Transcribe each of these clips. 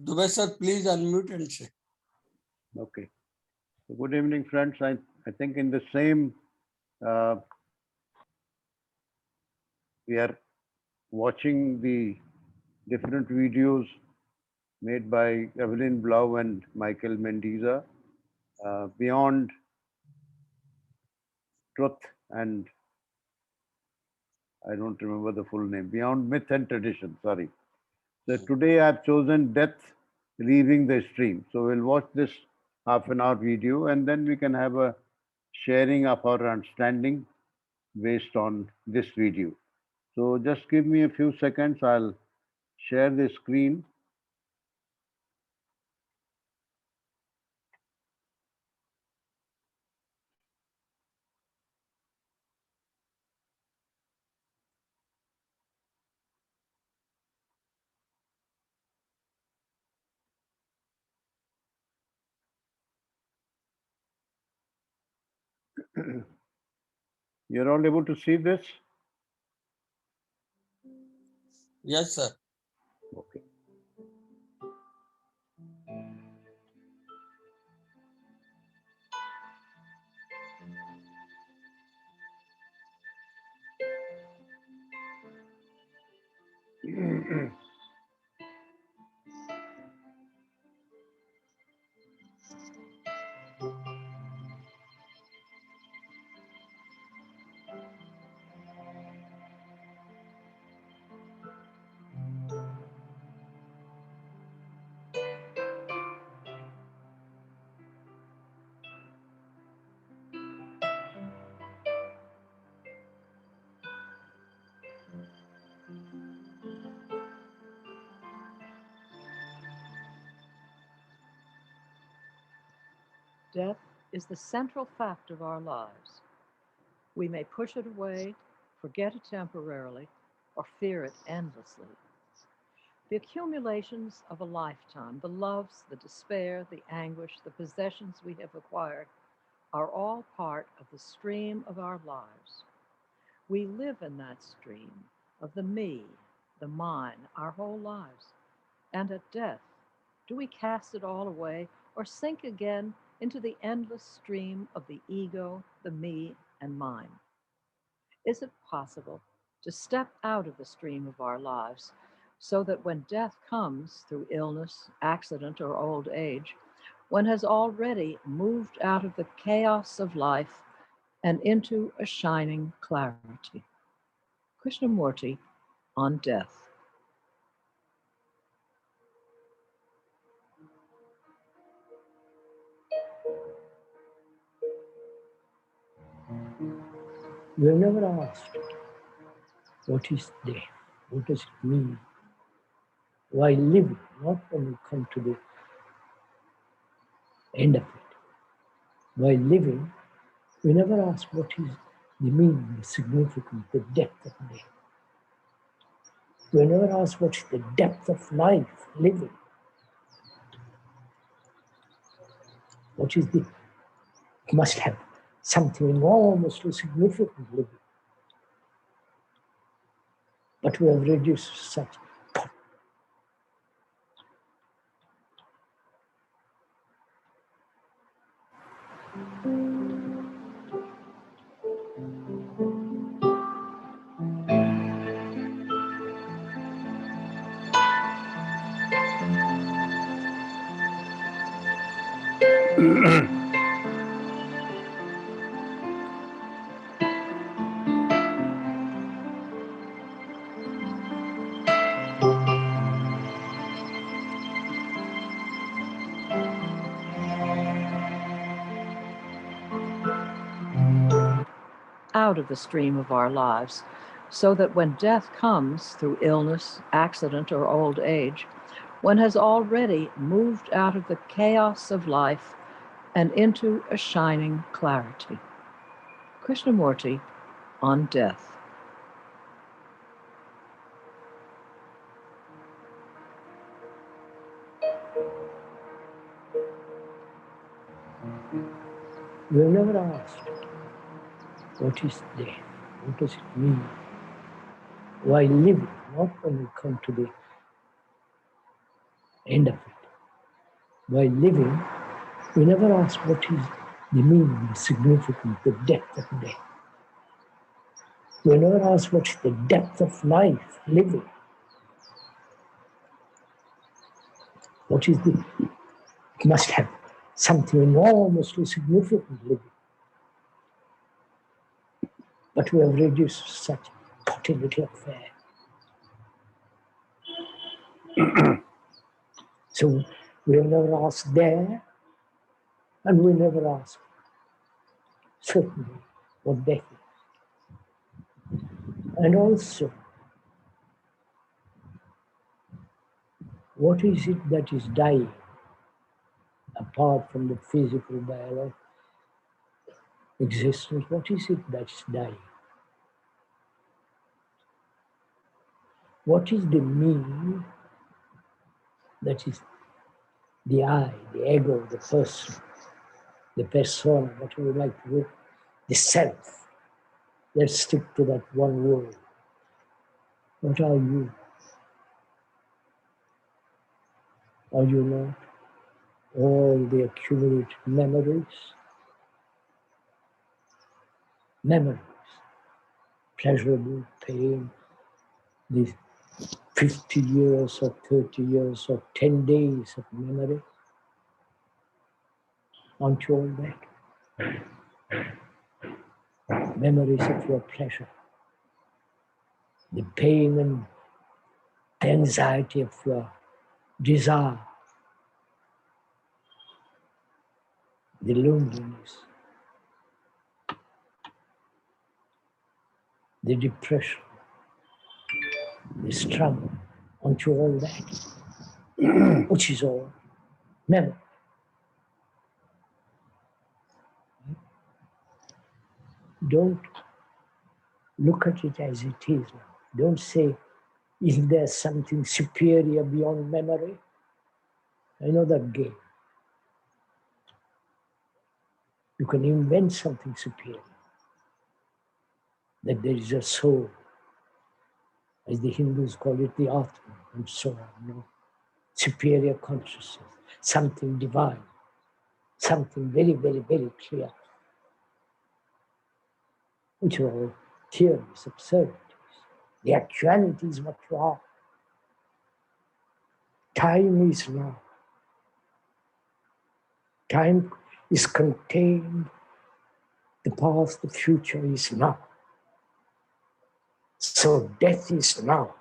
Dubey sir, please unmute and say. Okay. So good evening, friends. I think in the same, we are watching the different videos made by Evelyn Blau and Michael Mendiza, Beyond Truth and I don't remember the full name, Beyond Myth and Tradition, sorry. So today I've chosen Death Leaving the Stream. So we'll watch this half an hour video and then we can have a sharing of our understanding based on this video. So just give me a few seconds, I'll share the screen. You're all able to see this? Yes, sir. Okay. Death is the central fact of our lives. We may push it away, forget it temporarily, or fear it endlessly. The accumulations of a lifetime, the loves, the despair, the anguish, the possessions we have acquired, are all part of the stream of our lives. We live in that stream of the me, the mine, our whole lives. And at death, do we cast it all away or sink again into the endless stream of the ego, the me, and mine? Is it possible to step out of the stream of our lives so that when death comes through illness, accident, or old age, one has already moved out of the chaos of life and into a shining clarity? Krishnamurti on death. We are never asked, what is death? What does it mean? Why living? Not when we come to the end of it. While living, we never ask what is the meaning, the significance, the depth of death. We never ask what is the depth of life, living. What is the, it must have something enormously significant living. But we have reduced such. Out of the stream of our lives, so that when death comes through illness, accident, or old age, one has already moved out of the chaos of life and into a shining clarity. Krishnamurti on death. We are never asked, what is death? What does it mean? Why living? Not when we come to the End of it. While living, we never ask what is the meaning, the significance, the depth of death. We never ask what's the depth of life, living. What is the, it must have something enormously significant living. But we have reduced such potty little affair. So we have never asked there, and we never ask certainly what death is. And also, what is it that is dying, apart from the physical biological existence? What is it that's dying? What is the me that is the I, the ego, the person, the persona, whatever you like to do, the self? Let's stick to that one word. What are you? Are you not all the accumulated memories? Memories, pleasurable, pain, the 50 years or 30 years or 10 days of memory. Aren't you all that? Memories of your pleasure, the pain and the anxiety of your desire, the loneliness, the depression, the struggle. Aren't you all that? Which is all memory. Don't look at it as it is now. Don't say, is there something superior beyond memory? I know that game. You can invent something superior, that there is a soul, as the Hindus call it, the Atma, and so on. No? Superior consciousness, something divine, something very, very, very clear, which are all theories, absurdities. The actuality is what you are. Time is now. Time is contained. The past, the future is now. So death is now.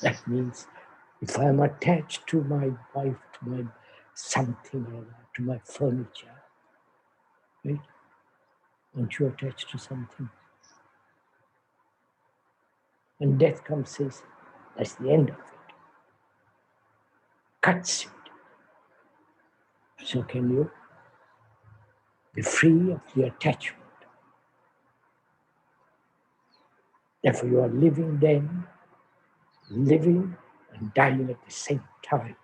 That means if I am attached to my wife, to my something or other, to my furniture, right? Aren't you attached to something? And death comes, says, that's the end of it. Cuts it. So can you be free of the attachment? Therefore you are living then, living and dying at the same time.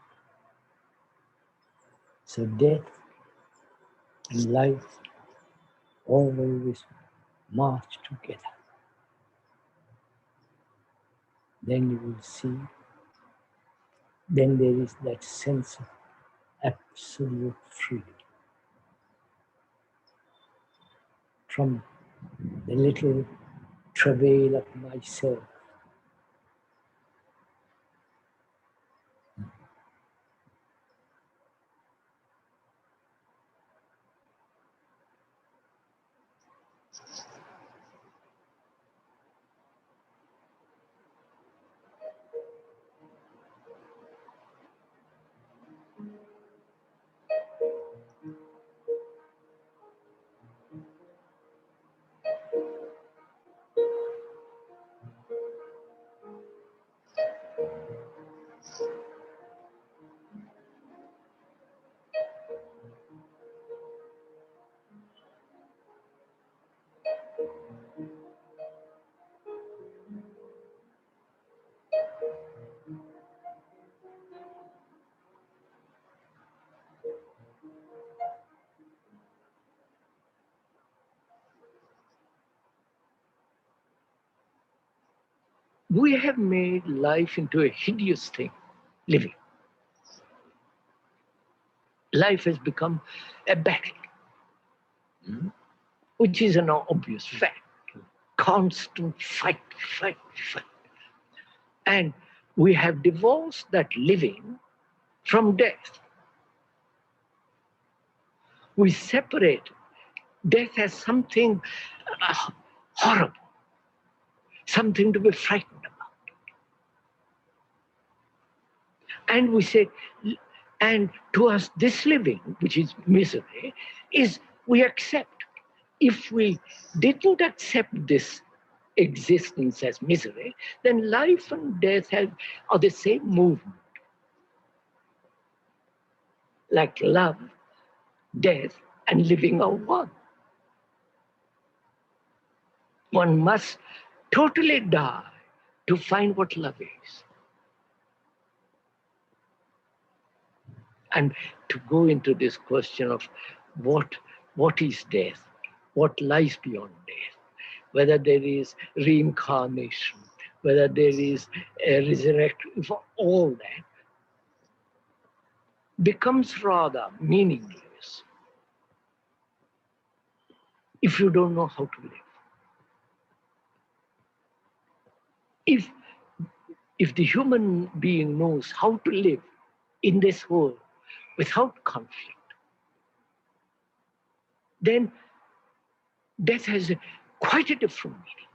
So death and life always march together. Then you will see, then there is that sense of absolute freedom. From the little travail of myself, We have made life into a hideous thing, living. Life has become a battle, which is an obvious fact. Constant fight, fight, fight. And we have divorced that living from death. We separate death as something horrible, something to be frightened about. And we say, and to us, this living, which is misery, is we accept. If we didn't accept this existence as misery, then life and death are the same movement. Like love, death, and living are one. One must totally die to find what love is. And to go into this question of what is death, what lies beyond death, whether there is reincarnation, whether there is a resurrection, for all that becomes rather meaningless if you don't know how to live. If the human being knows how to live in this world without conflict, then death has quite a different meaning.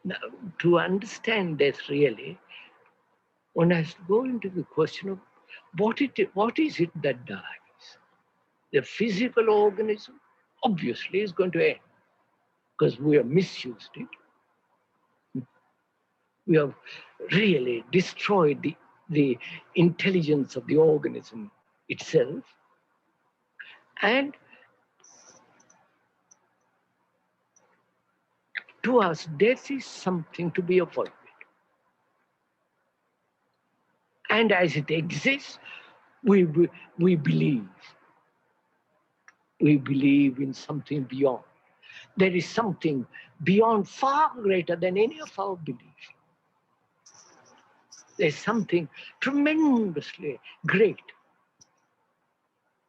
Now, to understand death really, one has to go into the question of what is it that dies? The physical organism obviously is going to end because we have misused it. We have really destroyed the intelligence of the organism itself. And to us, death is something to be avoided. And as it exists, we believe. We believe in something beyond. There is something beyond, far greater than any of our beliefs. There's something tremendously great,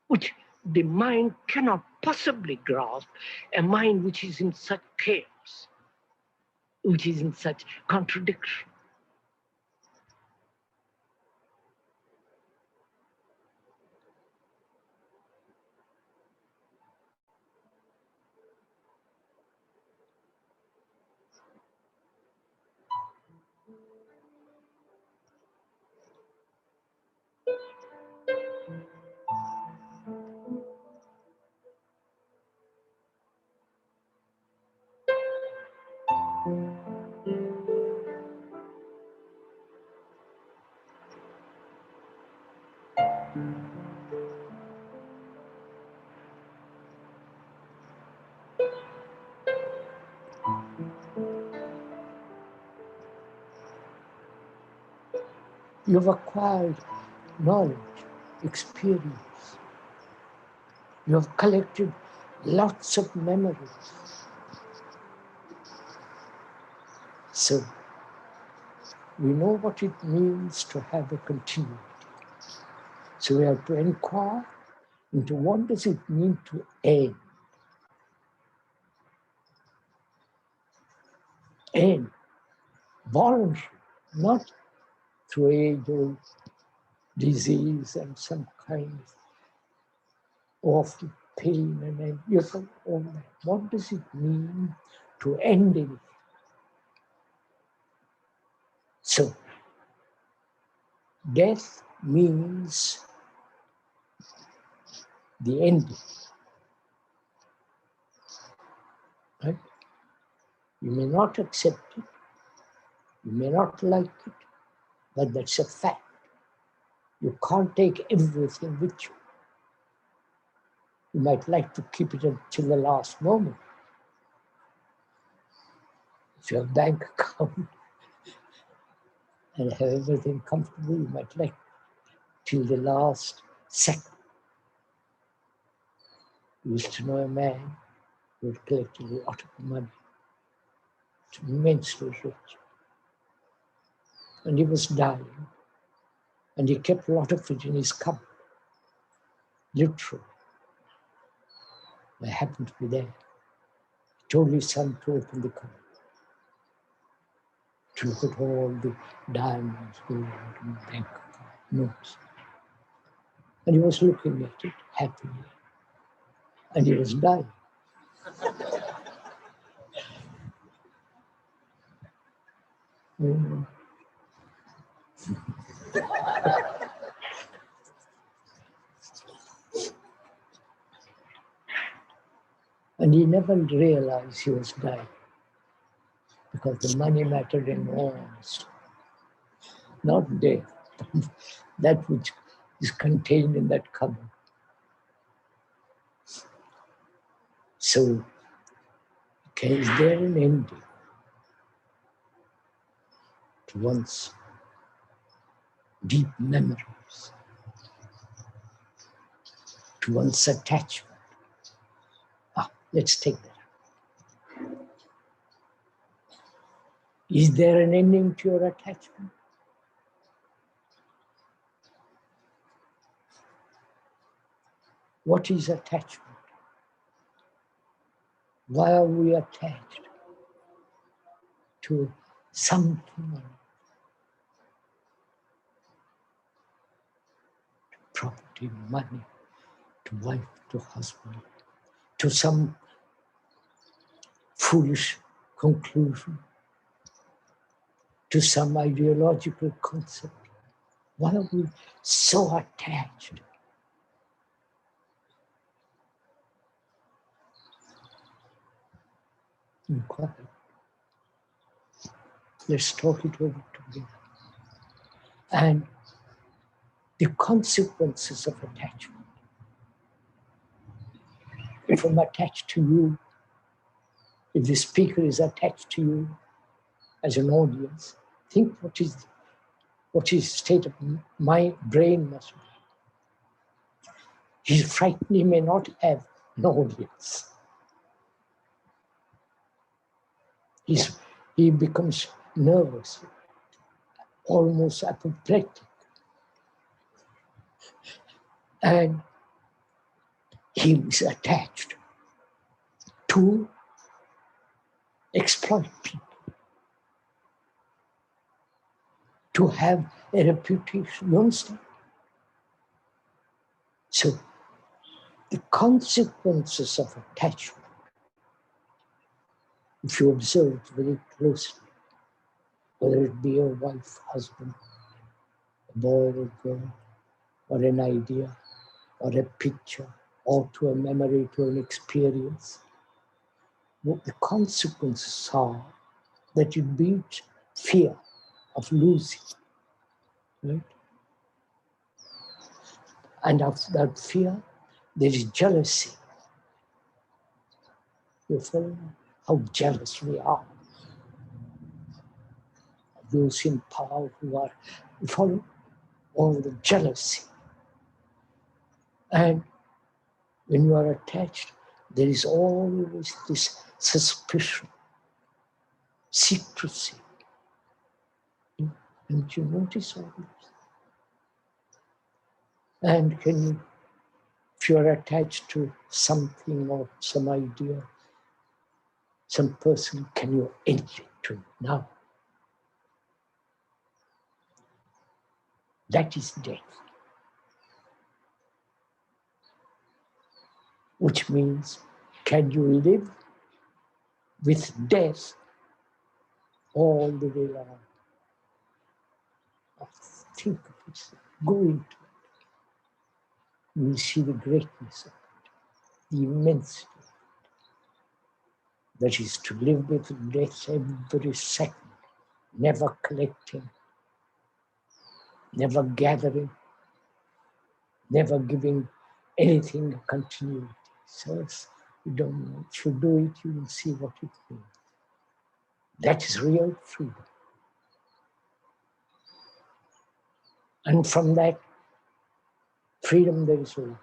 which the mind cannot possibly grasp, a mind which is in such chaos, which is in such contradiction. You've acquired knowledge, experience. You have collected lots of memories. So we know what it means to have a continuity. So we have to inquire into what does it mean to end. End, voluntary, not through age-old disease and some kind of awful pain and all that. What does it mean to end anything? So, death means the ending. Right? You may not accept it, you may not like it, but that's a fact. You can't take everything with you. You might like to keep it until the last moment. If you have a bank account and have everything comfortable, you might like till the last second. I used to know a man who had collected a lot of money immensely rich. And he was dying. And he kept a lot of it in his cupboard. Literally. I happened to be there. He told his son to open the cupboard, to look at all the diamonds, gold, and bank notes. And he was looking at it happily. And he was dying. Mm. And he never realized he was dying because the money mattered enormously. Not death, that which is contained in that cupboard. So, okay, is there an ending to one's deep memories, to one's attachment? Let's take that up. Is there an ending to your attachment? What is attachment? Why are we attached to something? To property, money, to wife, to husband, to some foolish conclusion, to some ideological concept. Why are we so attached? Inquire. Let's talk it over together. And the consequences of attachment. If I'm attached to you, if the speaker is attached to you as an audience, think what is the state of my brain must be. He's frightened, he may not have an audience. He becomes nervous, almost apoplectic. And he is attached to exploit people, to have a reputation. You understand? So the consequences of attachment, if you observe very closely, whether it be a wife, husband, a boy or a girl, or an idea, or a picture, or to a memory, to an experience, what the consequences are that it builds fear of losing, right? And of that fear, there is jealousy. You follow how jealous we are. Those in power who are, you follow all the jealousy. And when you are attached, there is always this suspicion, secrecy. And you notice all this? And if you are attached to something or some idea, some person, can you end it to now? That is death. Which means, can you live with death all the way around? Think of it, go into it. You will see the greatness of it, the immensity of it. That is to live with death every second, never collecting, never gathering, never giving anything a continuity. So you don't know. If you do it, you will see what it means. That is real freedom. And from that freedom, there is love.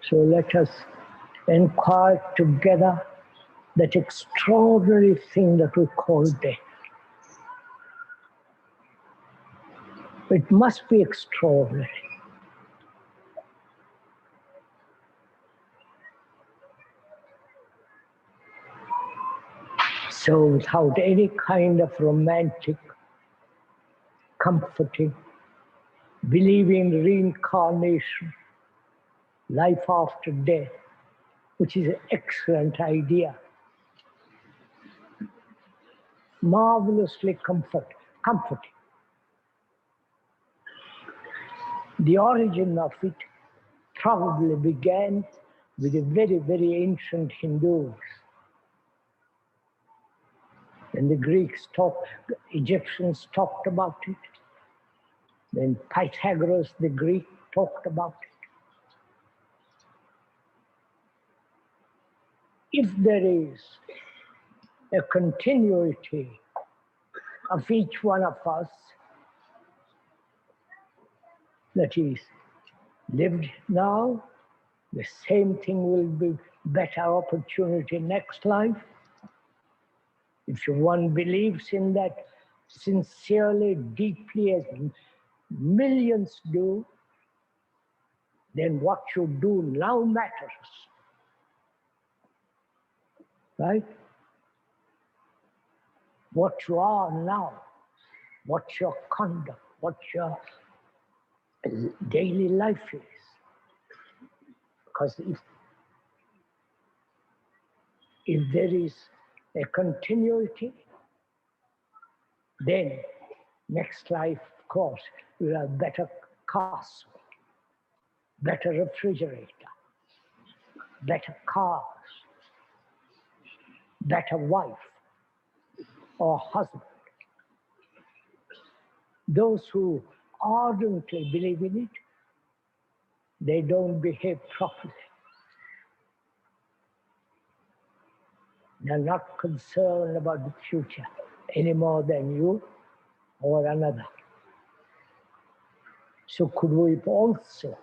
So let us inquire together that extraordinary thing that we call death. It must be extraordinary. So without any kind of romantic, comforting, believing in reincarnation, life after death, which is an excellent idea, marvelously comforting. The origin of it probably began with the very, very ancient Hindus. When the Greeks talked, Egyptians talked about it. Then Pythagoras, the Greek, talked about it. If there is a continuity of each one of us, that is, lived now, the same thing will be better opportunity next life. If one believes in that sincerely, deeply, as millions do, then what you do now matters. Right? What you are now, what your conduct, what your daily life is. Because if there is a continuity, then next life, of course, will have better castle, better refrigerator, better cars, better wife or husband. Those who ardently believe in it, they don't behave properly. They're not concerned about the future any more than you or another. So could we also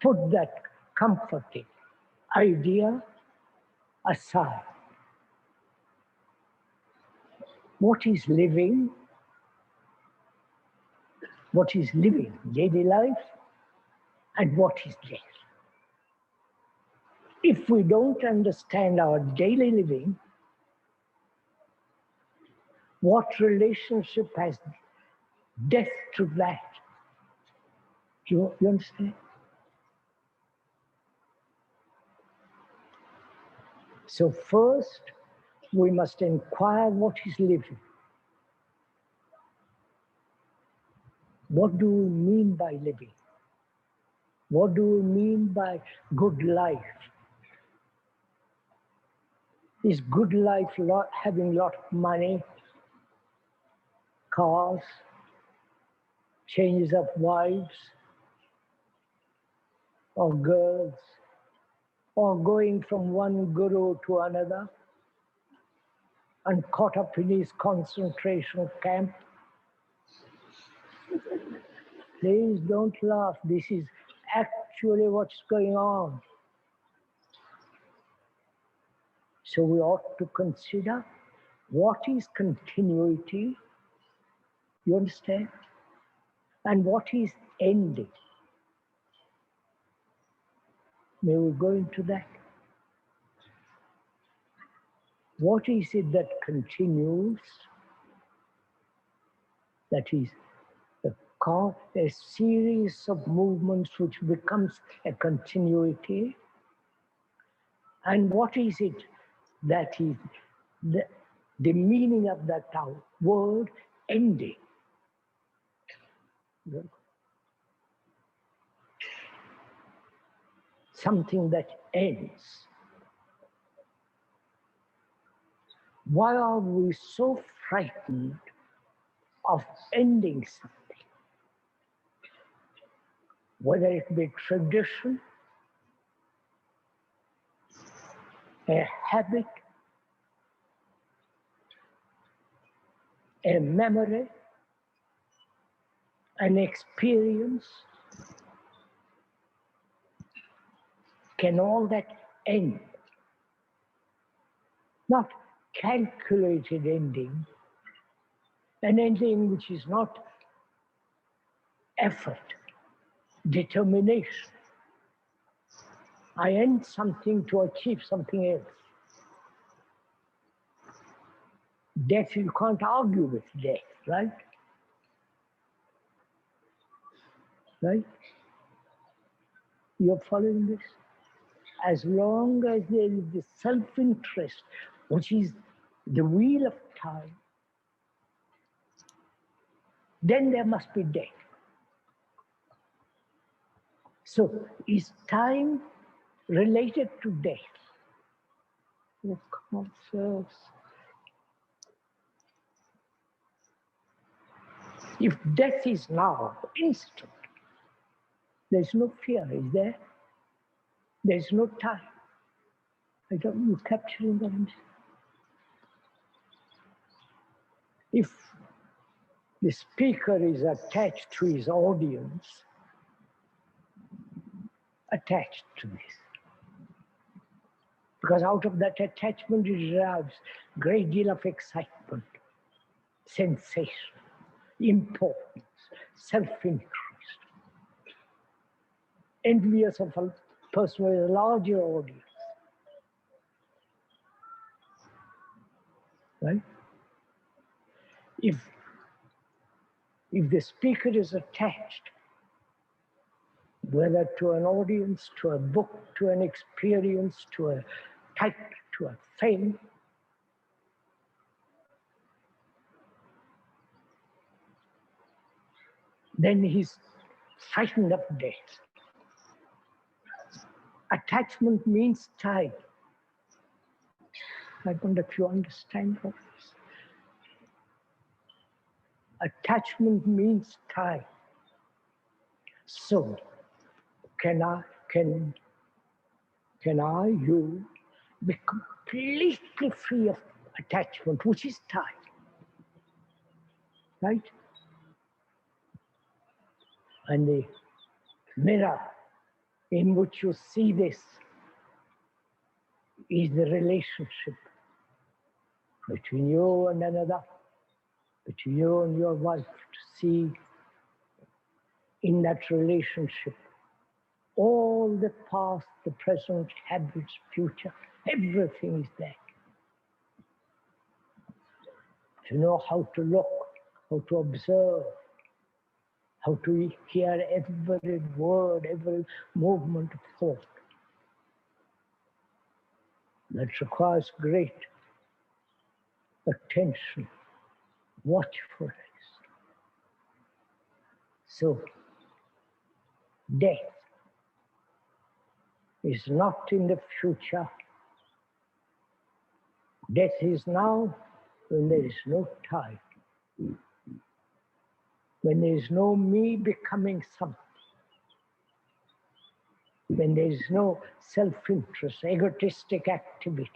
put that comforting idea aside? What is living? What is living? Daily life? And what is death? If we don't understand our daily living, what relationship has death to that? You understand? So first, we must inquire what is living. What do we mean by living? What do we mean by good life? Is good life having a lot of money, cars, changes of wives, or girls, or going from one guru to another and caught up in his concentration camp? Please don't laugh. This is actually what's going on. So we ought to consider what is continuity, you understand? And what is ending? May we go into that? What is it that continues? That is a series of movements which becomes a continuity. And what is it that is the meaning of that word ending? Something that ends. Why are we so frightened of ending something? Whether it be tradition, a habit, a memory, an experience, can all that end? Not calculated ending, an ending which is not effort, determination. I end something to achieve something else. Death, you can't argue with death, right? Right? You're following this? As long as there is the self-interest, which is the wheel of time, then there must be death. So is time related to death? Of course. If death is now instant, there's no fear, is there? There's no time. I don't know, capturing what I'm saying. If the speaker is attached to his audience, attached to this, because out of that attachment it derives a great deal of excitement, sensation, importance, self-interest, envious of a person with a larger audience. Right? If the speaker is attached, whether to an audience, to a book, to an experience, to a type, to a fame, then he's frightened of death. Attachment means time. I wonder if you understand what this is. Attachment means time. So, can you be completely free of attachment, which is time, right? And the mirror in which you see this is the relationship between you and another, between you and your wife, to see in that relationship all the past, the present, habits, future, everything is there. To know how to look, how to observe, how to hear every word, every movement of thought. That requires great attention, watchfulness. So, death is not in the future. Death is now when there is no time. When there is no me becoming something. When there is no self-interest, egotistic activity,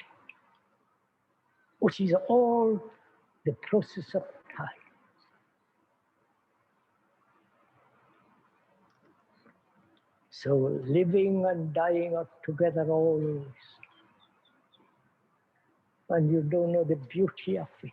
which is all the process of time. So living and dying are together always. And you don't know the beauty of it.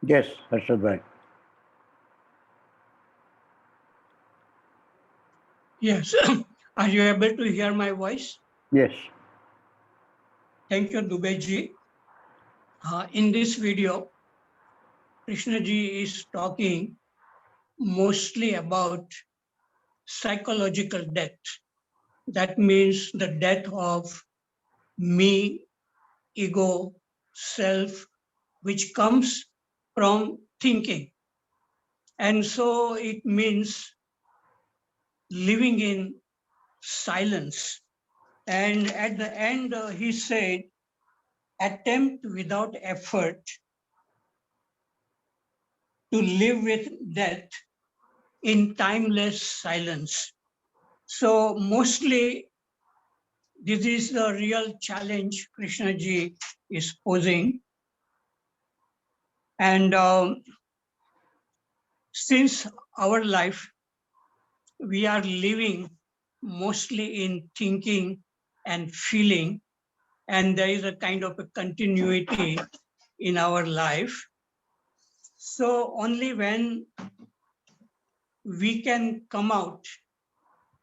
Yes, Harshad bhai. Yes. Are you able to hear my voice? Yes. Thank you, Dubey ji. In this video, Krishna ji is talking mostly about psychological death. That means the death of me, ego, self, which comes from thinking. And so it means living in silence. And at the end, he said, attempt without effort to live with death in timeless silence. So mostly this is the real challenge Krishna ji is posing. And since our life, we are living mostly in thinking and feeling, and there is a kind of a continuity in our life. So only when we can come out,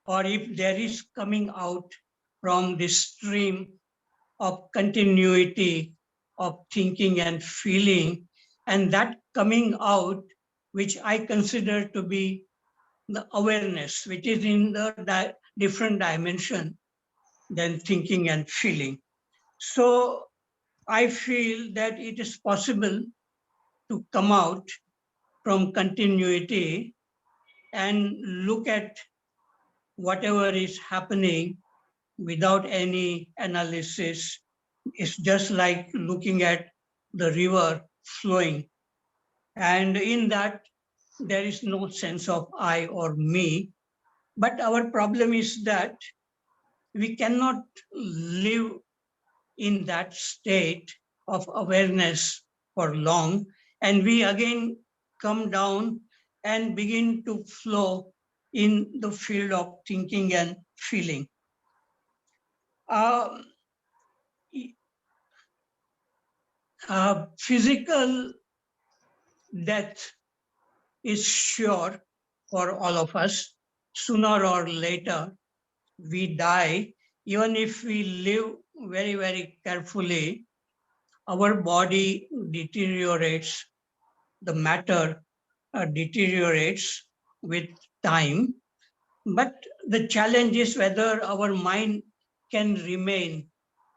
or if there is coming out from this stream of continuity of thinking and feeling, and that coming out, which I consider to be the awareness, which is in the different dimension than thinking and feeling. So I feel that it is possible to come out from continuity and look at whatever is happening without any analysis. It's just like looking at the river flowing. And in that, there is no sense of I or me. But our problem is that we cannot live in that state of awareness for long. And we again come down and begin to flow in the field of thinking and feeling. Physical death is sure for all of us. Sooner or later, we die. Even if we live very, very carefully, our body deteriorates, the matter deteriorates with time. But the challenge is whether our mind can remain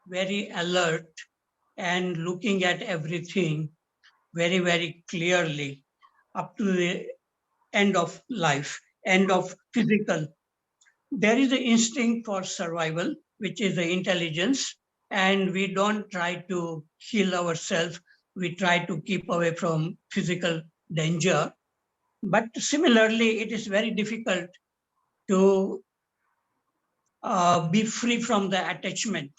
very alert and looking at everything very, very clearly up to the end of life, end of physical. There is an instinct for survival, which is the intelligence, and we don't try to heal ourselves. We try to keep away from physical danger. But similarly, it is very difficult to be free from the attachment.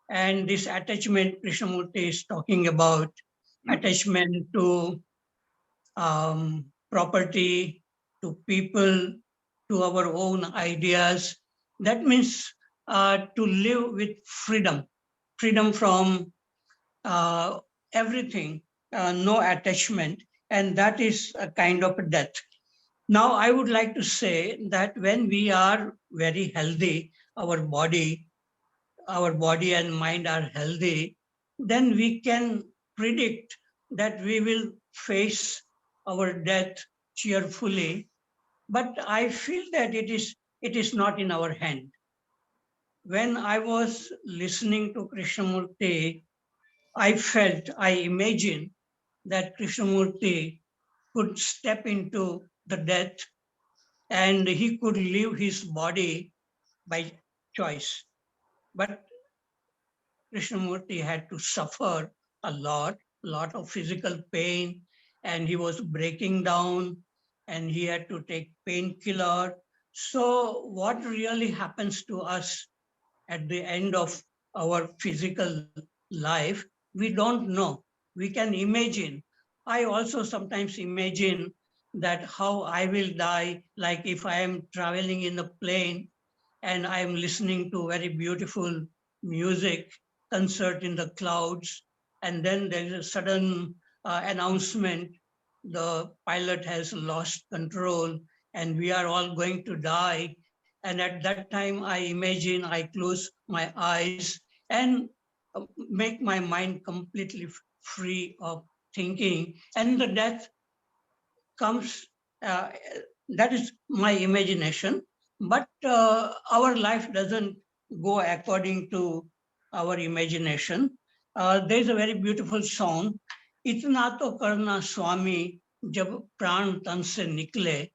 And this attachment, Krishnamurti is talking about attachment to property, to people, to our own ideas. That means to live with freedom, freedom from everything, no attachment, and that is a kind of a death. Now, I would like to say that when we are very healthy, our body and mind are healthy, then we can predict that we will face our death cheerfully. But I feel that it is not in our hand. When I was listening to Krishnamurti, I imagined that Krishnamurti could step into the death and he could leave his body by choice. But Krishnamurti had to suffer a lot of physical pain, and he was breaking down and he had to take painkiller. So what really happens to us at the end of our physical life, we don't know. We can imagine. I also sometimes imagine that how I will die, like if I am traveling in a plane and I am listening to very beautiful music, concert in the clouds, and then there is a sudden announcement the pilot has lost control and we are all going to die. And at that time, I imagine I close my eyes and make my mind completely free of thinking. And the death comes, that is my imagination. But our life doesn't go according to our imagination. There's a very beautiful song, Itna to karna Swami jab pran tan se nikle.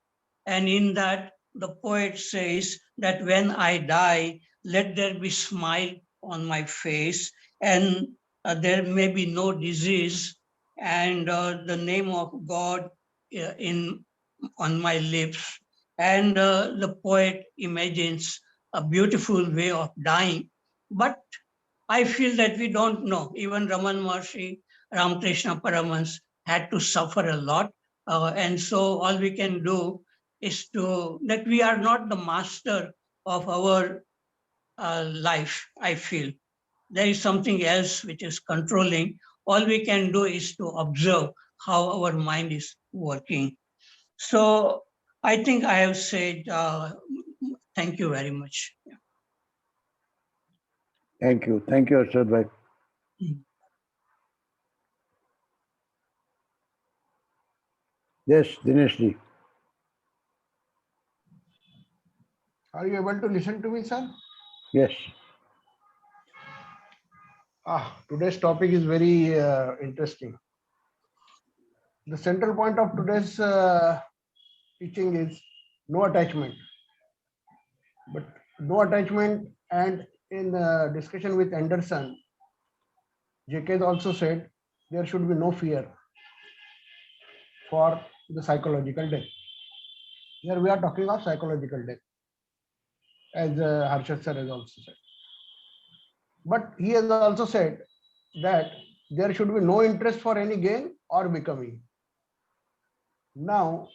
And in that, the poet says that when I die, let there be smile on my face, and there may be no disease, and the name of God in on my lips. And the poet imagines a beautiful way of dying. But I feel that we don't know. Even Raman Maharshi, Ramakrishna Paramans had to suffer a lot. And so all we can do is that we are not the master of our life, I feel. There is something else which is controlling. All we can do is to observe how our mind is working. So I think I have said, thank you very much. Thank you. Thank you, Harshad bhai. Yes, Dinesh ji. Are you able to listen to me, sir? Yes. Today's topic is very interesting. The central point of today's teaching is no attachment. But no attachment, and in discussion with Anderson, JK has also said there should be no fear for the psychological death. Here we are talking of psychological death, as Harshad sir has also said. But he has also said that there should be no interest for any gain or becoming. Now,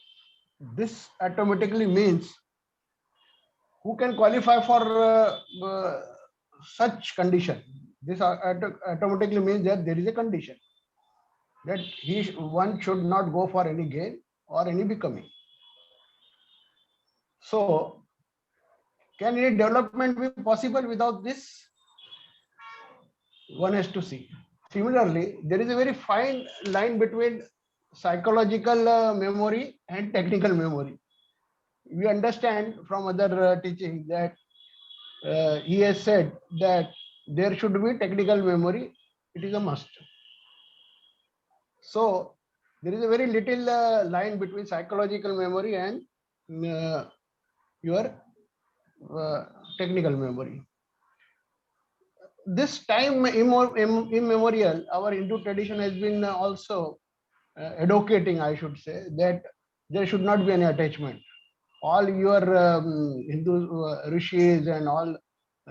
this automatically means who can qualify for such condition? This automatically means that there is a condition that one should not go for any gain or any becoming. So, can any development be possible without this? One has to see. Similarly, there is a very fine line between psychological memory and technical memory. We understand from other teaching that he has said that there should be technical memory. It is a must. So there is a very little line between psychological memory and your technical memory. This time immemorial, our Hindu tradition has been also advocating, I should say, that there should not be any attachment. All your Hindu rishis and all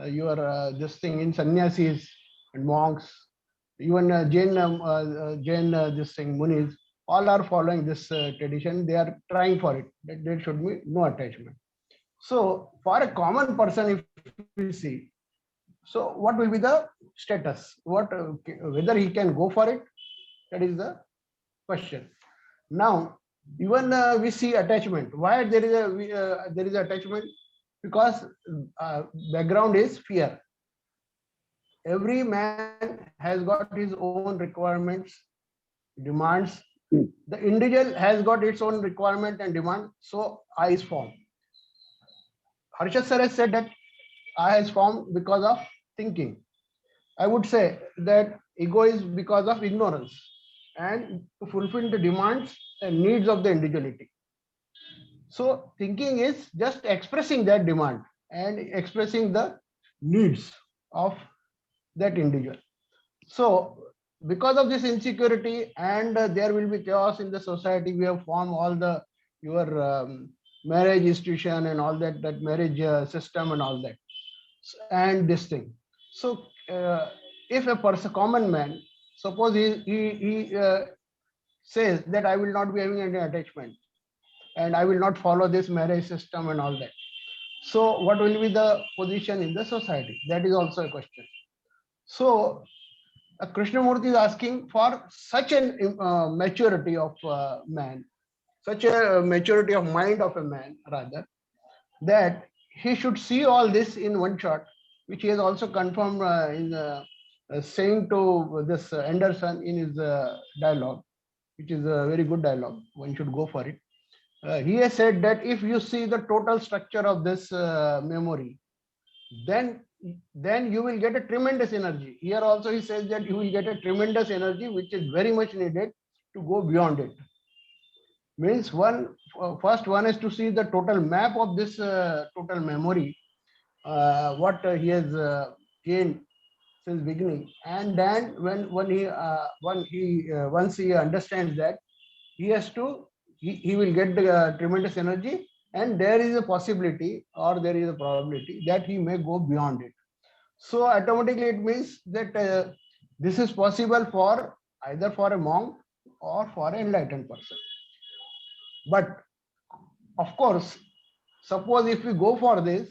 your this thing in sannyasis and monks, even Jain this thing munis, all are following this tradition. They are trying for it, that there should be no attachment. So for a common person, if we see, so what will be the status? Whether he can go for it? That is the question. Now, even we see attachment. Why there is attachment? Because background is fear. Every man has got his own requirements, demands. The individual has got its own requirement and demand. So I is formed. Harshad sir has said that I is formed because of thinking. I would say that ego is because of ignorance and to fulfill the demands and needs of the individuality. So thinking is just expressing that demand and expressing the needs of that individual. So because of this insecurity and there will be chaos in the society, we have formed all the your marriage institution and all that marriage system and all that and this thing. So if a person, common man, suppose he says that I will not be having any attachment and I will not follow this marriage system and all that. So what will be the position in the society? That is also a question. So Krishnamurti is asking for such an maturity of man, such a maturity of mind of a man, rather, that he should see all this in one shot, which he has also confirmed in saying to this Anderson in his dialogue, which is a very good dialogue. One should go for it. He has said that if you see the total structure of this memory, then you will get a tremendous energy. Here also he says that you will get a tremendous energy, which is very much needed to go beyond it. Means first one is to see the total map of this total memory, what he has gained since beginning, and then once he understands that, he has to he will get the tremendous energy, and there is a possibility or there is a probability that he may go beyond it. So automatically it means that this is possible for either for a monk or for an enlightened person. But of course, suppose if we go for this,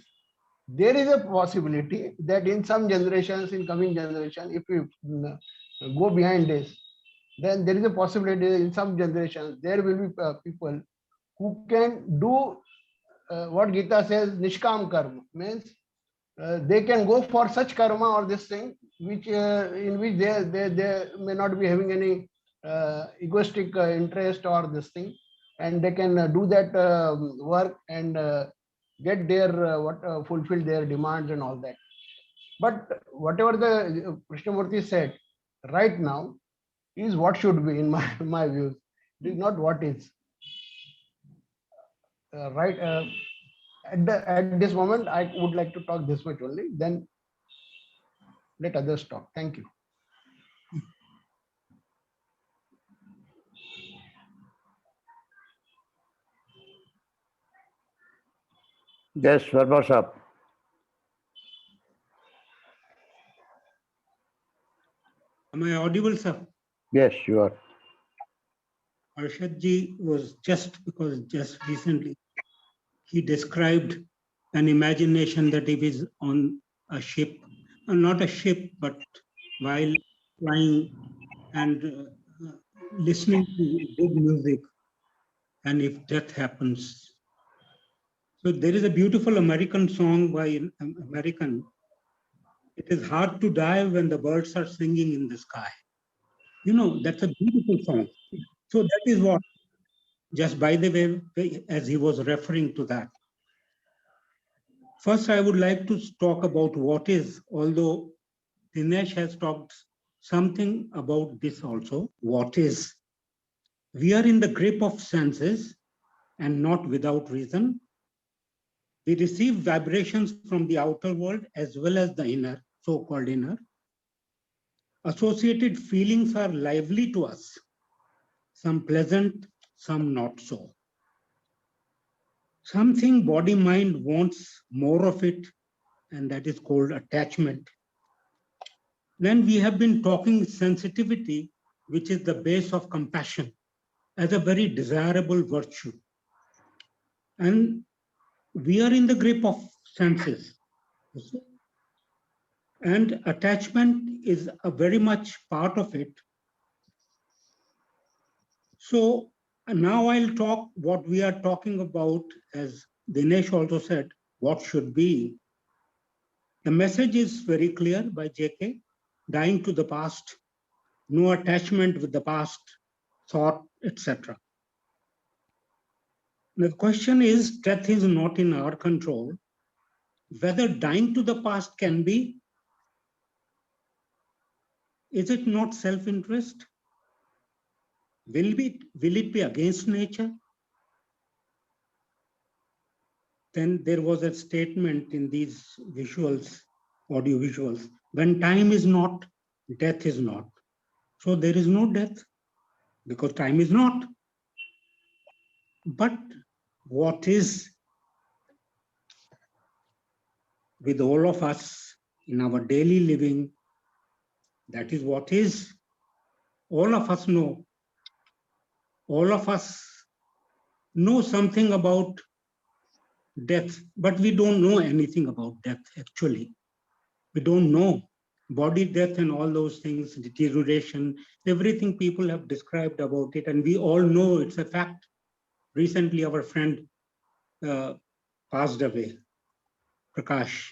there is a possibility that in some generations, in coming generation, if we go behind this, then there is a possibility that in some generations there will be people who can do what Gita says, nishkam karma, means they can go for such karma or this thing which in which they may not be having any egoistic interest or this thing, and they can do that work and get their fulfill their demands and all that. But whatever the Krishnamurti said right now is what should be in my views. It is not what is right. At this moment, I would like to talk this much only. Then let others talk. Thank you. Yes, Verma Sahab. Am I audible, sir? Yes, you are. Harshad ji was just recently he described an imagination that he is on a ship, not a ship, but while flying and listening to good music, and if death happens. So there is a beautiful American song by an American. It is hard to die when the birds are singing in the sky. You know, that's a beautiful song. So that is what, just by the way, as he was referring to that. First, I would like to talk about what is, although Dinesh has talked something about this also, what is. We are in the grip of senses and not without reason. We receive vibrations from the outer world as well as the inner, so-called inner. Associated feelings are lively to us, some pleasant, some not so. Something body-mind wants more of it, and that is called attachment. Then we have been talking sensitivity, which is the base of compassion, as a very desirable virtue. And we are in the grip of senses. And attachment is a very much part of it. So now I'll talk what we are talking about, as Dinesh also said, what should be. The message is very clear by JK, dying to the past, no attachment with the past, thought, etc. The question is, death is not in our control. Whether dying to the past can be, is it not self-interest? Will it be against nature? Then there was a statement in these visuals, audio visuals, when time is not, death is not. So there is no death because time is not. But what is with all of us in our daily living, that is what is. All of us know. All of us know something about death, but we don't know anything about death actually. We don't know. body death and all those things, deterioration, everything people have described about it, and we all know it's a fact. Recently, our friend passed away, Prakash.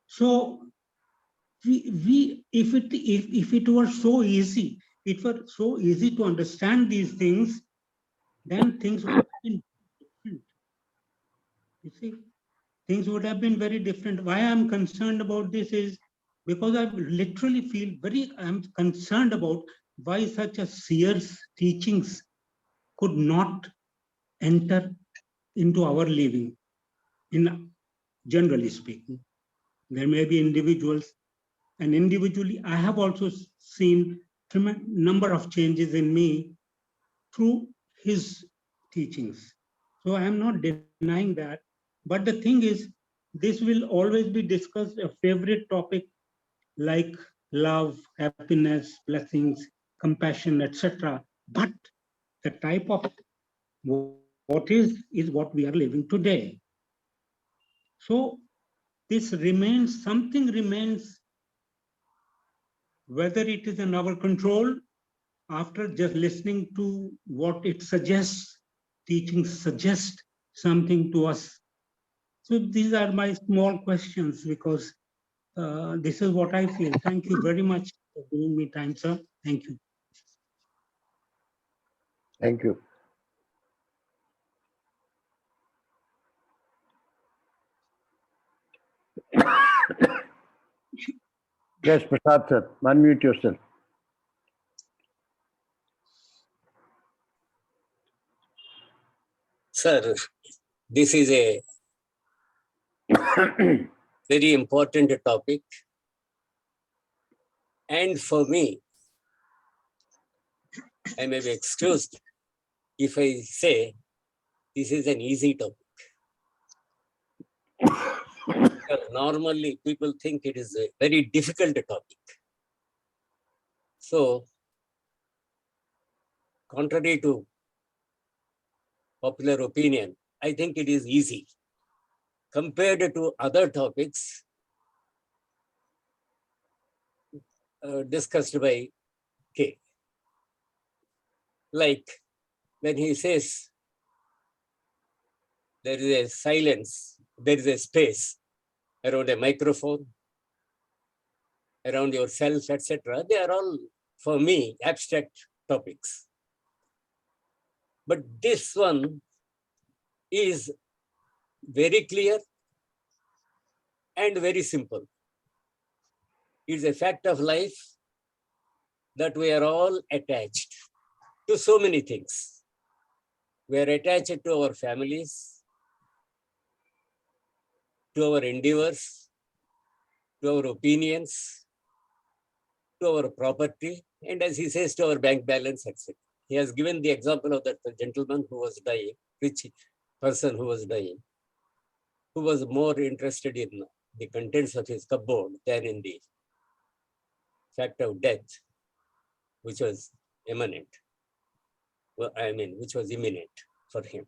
So if it were so easy, it were so easy to understand these things, then things would have been different. You see, things would have been very different. Why I'm concerned about this is because I literally feel I'm concerned about why such a seer's teachings could not enter into our living, in generally speaking. There may be individuals, and individually, I have also seen a number of changes in me through his teachings. So I am not denying that. But the thing is, this will always be discussed, a favorite topic like love, happiness, blessings, compassion, etc. But the type of what is what we are living today. So this remains, something remains, whether it is in our control. After just listening to what it suggests, teachings suggest something to us. So these are my small questions, because this is what I feel. Thank you very much for giving me time, sir. Thank you. Thank you. Yes, Prasad sir, unmute yourself. Sir, this is a very important topic. And for me, I may be excused if I say this is an easy topic. Because normally people think it is a very difficult topic. So, contrary to popular opinion, I think it is easy. Compared to other topics discussed by K. Like when he says there is a silence, there is a space around a microphone, around yourself, etc. They are all, for me, abstract topics. But this one is very clear and very simple. It's a fact of life that we are all attached to so many things. We are attached to our families, to our endeavors, to our opinions, to our property, and as he says, to our bank balance, etc. He has given the example of that gentleman who was dying, rich person who was dying, who was more interested in the contents of his cupboard than in the fact of death, which was imminent. Well, I mean, which was imminent for him.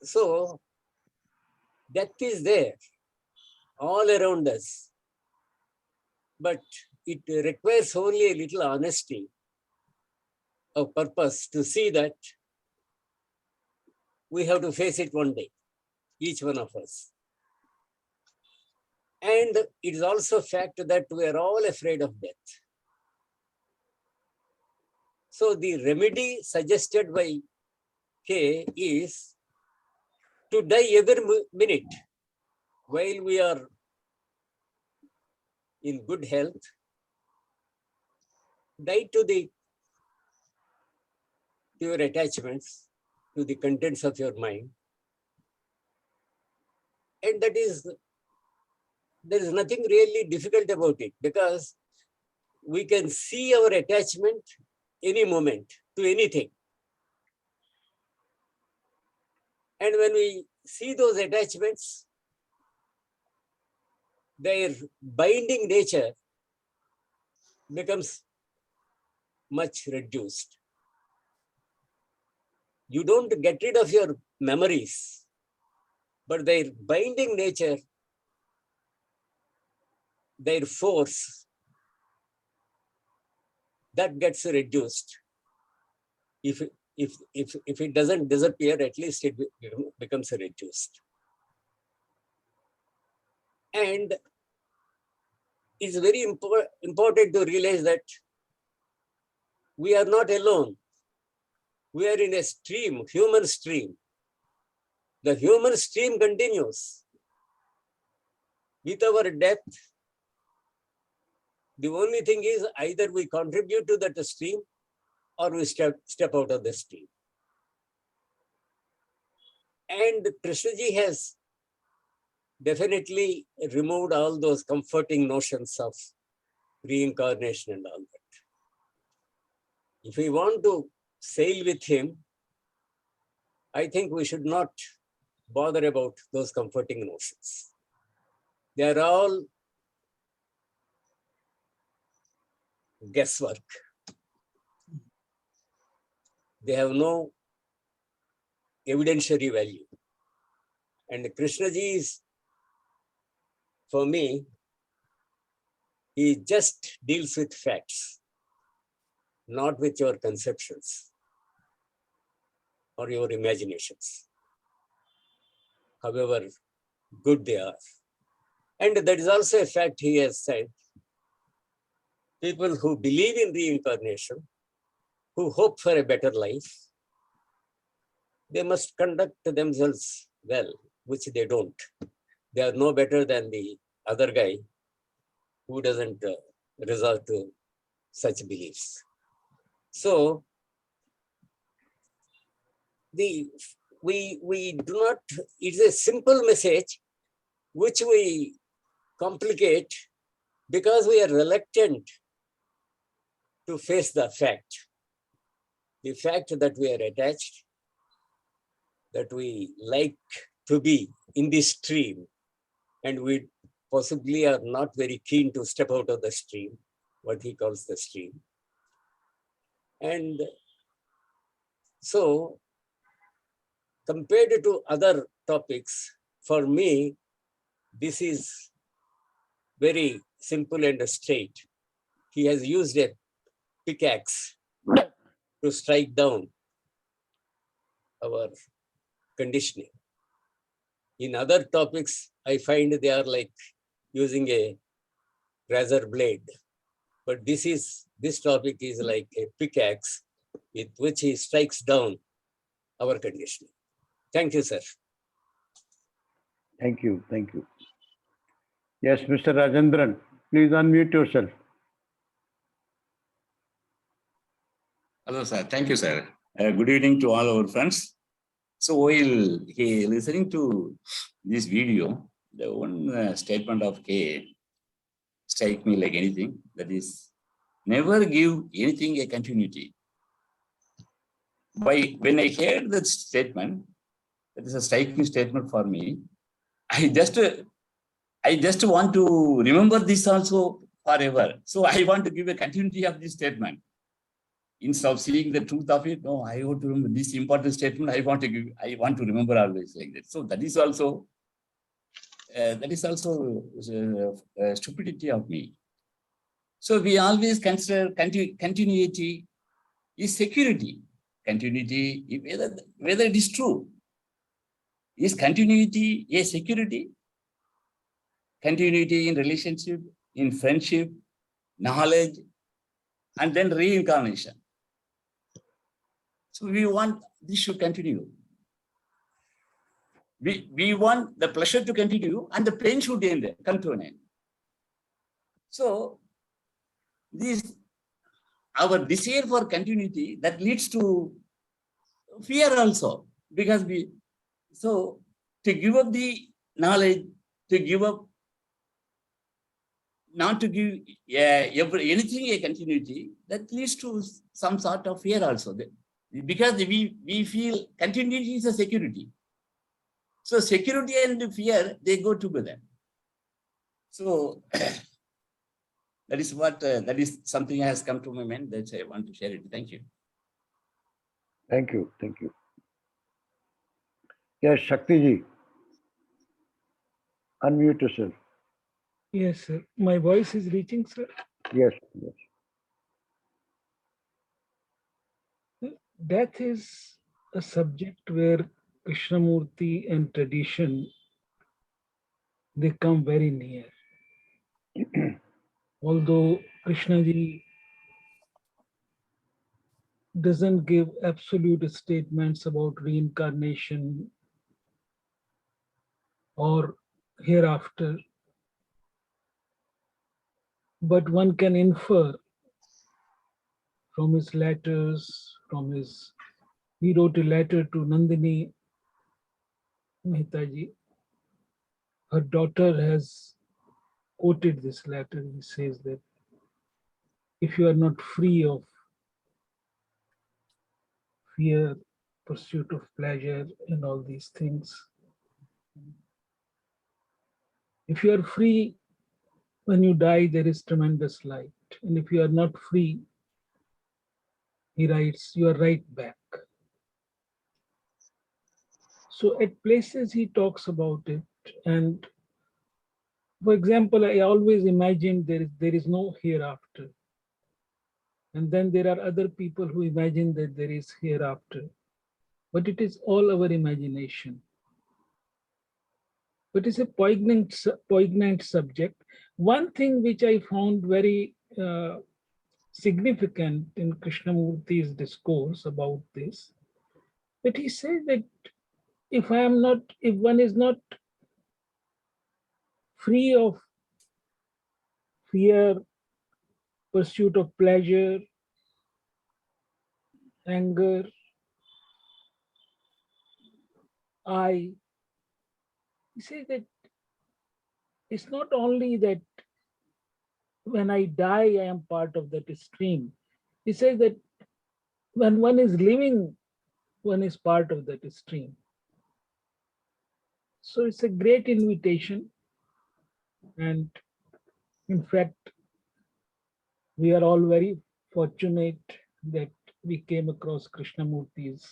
So, death is there all around us, but it requires only a little honesty of purpose to see that we have to face it one day, each one of us. And it is also a fact that we are all afraid of death. So the remedy suggested by K is to die every minute while we are in good health. Die to your attachments, to the contents of your mind. And that is, there is nothing really difficult about it, because we can see our attachment any moment to anything. And when we see those attachments, their binding nature becomes much reduced. You don't get rid of your memories, but their binding nature their force, that gets reduced. If it doesn't disappear, at least it becomes reduced. And it's very important to realize that we are not alone. We are in a stream, human stream. The human stream continues. With our depth, the only thing is either we contribute to that stream or we step out of the stream. And Krishnaji has definitely removed all those comforting notions of reincarnation and all that. If we want to sail with him, I think we should not bother about those comforting notions. They are all guesswork. They have no evidentiary value. And Krishnaji is, for me, he just deals with facts, not with your conceptions or your imaginations, however good they are. And that is also a fact he has said. People who believe in reincarnation, who hope for a better life, they must conduct themselves well, which they don't. They are no better than the other guy who doesn't resort to such beliefs. So, we do not, it's a simple message which we complicate because we are reluctant to face the fact that we are attached, that we like to be in this stream, and we possibly are not very keen to step out of the stream, what he calls the stream. And so, compared to other topics, for me, this is very simple and straight. He has used a pickaxe to strike down our conditioning. In other topics, I find they are like using a razor blade. But this topic is like a pickaxe with which he strikes down our conditioning. Thank you, sir. Thank you. Thank you. Yes, Mr. Rajendran, please unmute yourself. Hello, sir. Thank you, sir. Good evening to all our friends. So while listening to this video, the one statement of K strike me like anything, that is, never give anything a continuity. When I heard that statement, that is a striking statement for me, I just want to remember this also forever. So I want to give a continuity of this statement. Instead of seeing the truth of it, no, I want to remember this important statement. I want to remember always like that. So that is also stupidity of me. So we always consider continuity is security. Continuity, whether it is true. Is continuity a security? Continuity in relationship, in friendship, knowledge, and then reincarnation. So we want this should continue. We want the pleasure to continue and the pain should come to an end. So our desire for continuity that leads to fear also, because to give up the knowledge, to give up, not to give anything a continuity, that leads to some sort of fear also. Because we feel continuity is a security. So security and fear, they go together. So that is something that has come to my mind that I want to share it. Thank you. Thank you. Thank you. Yes, Shakti ji, unmute yourself. Yes, sir. My voice is reaching, sir. Yes, yes. Death is a subject where Krishnamurti and tradition, they come very near. Although Krishnaji doesn't give absolute statements about reincarnation or hereafter, but one can infer from his letters, he wrote a letter to Nandini Mehtaji. Her daughter has quoted this letter. He says that if you are not free of fear, pursuit of pleasure, and all these things, if you are free, when you die, there is tremendous light. And if you are not free, he writes, you are right back. So at places he talks about it. And for example, I always imagine there is no hereafter. And then there are other people who imagine that there is hereafter. But it is all our imagination. But it's a poignant subject. One thing which I found very significant in Krishnamurti's discourse about this, that he says that if one is not free of fear, pursuit of pleasure, anger, he says that it's not only that when I die, I am part of that stream. He says that when one is living, one is part of that stream. So it's a great invitation. And in fact, we are all very fortunate that we came across Krishnamurti's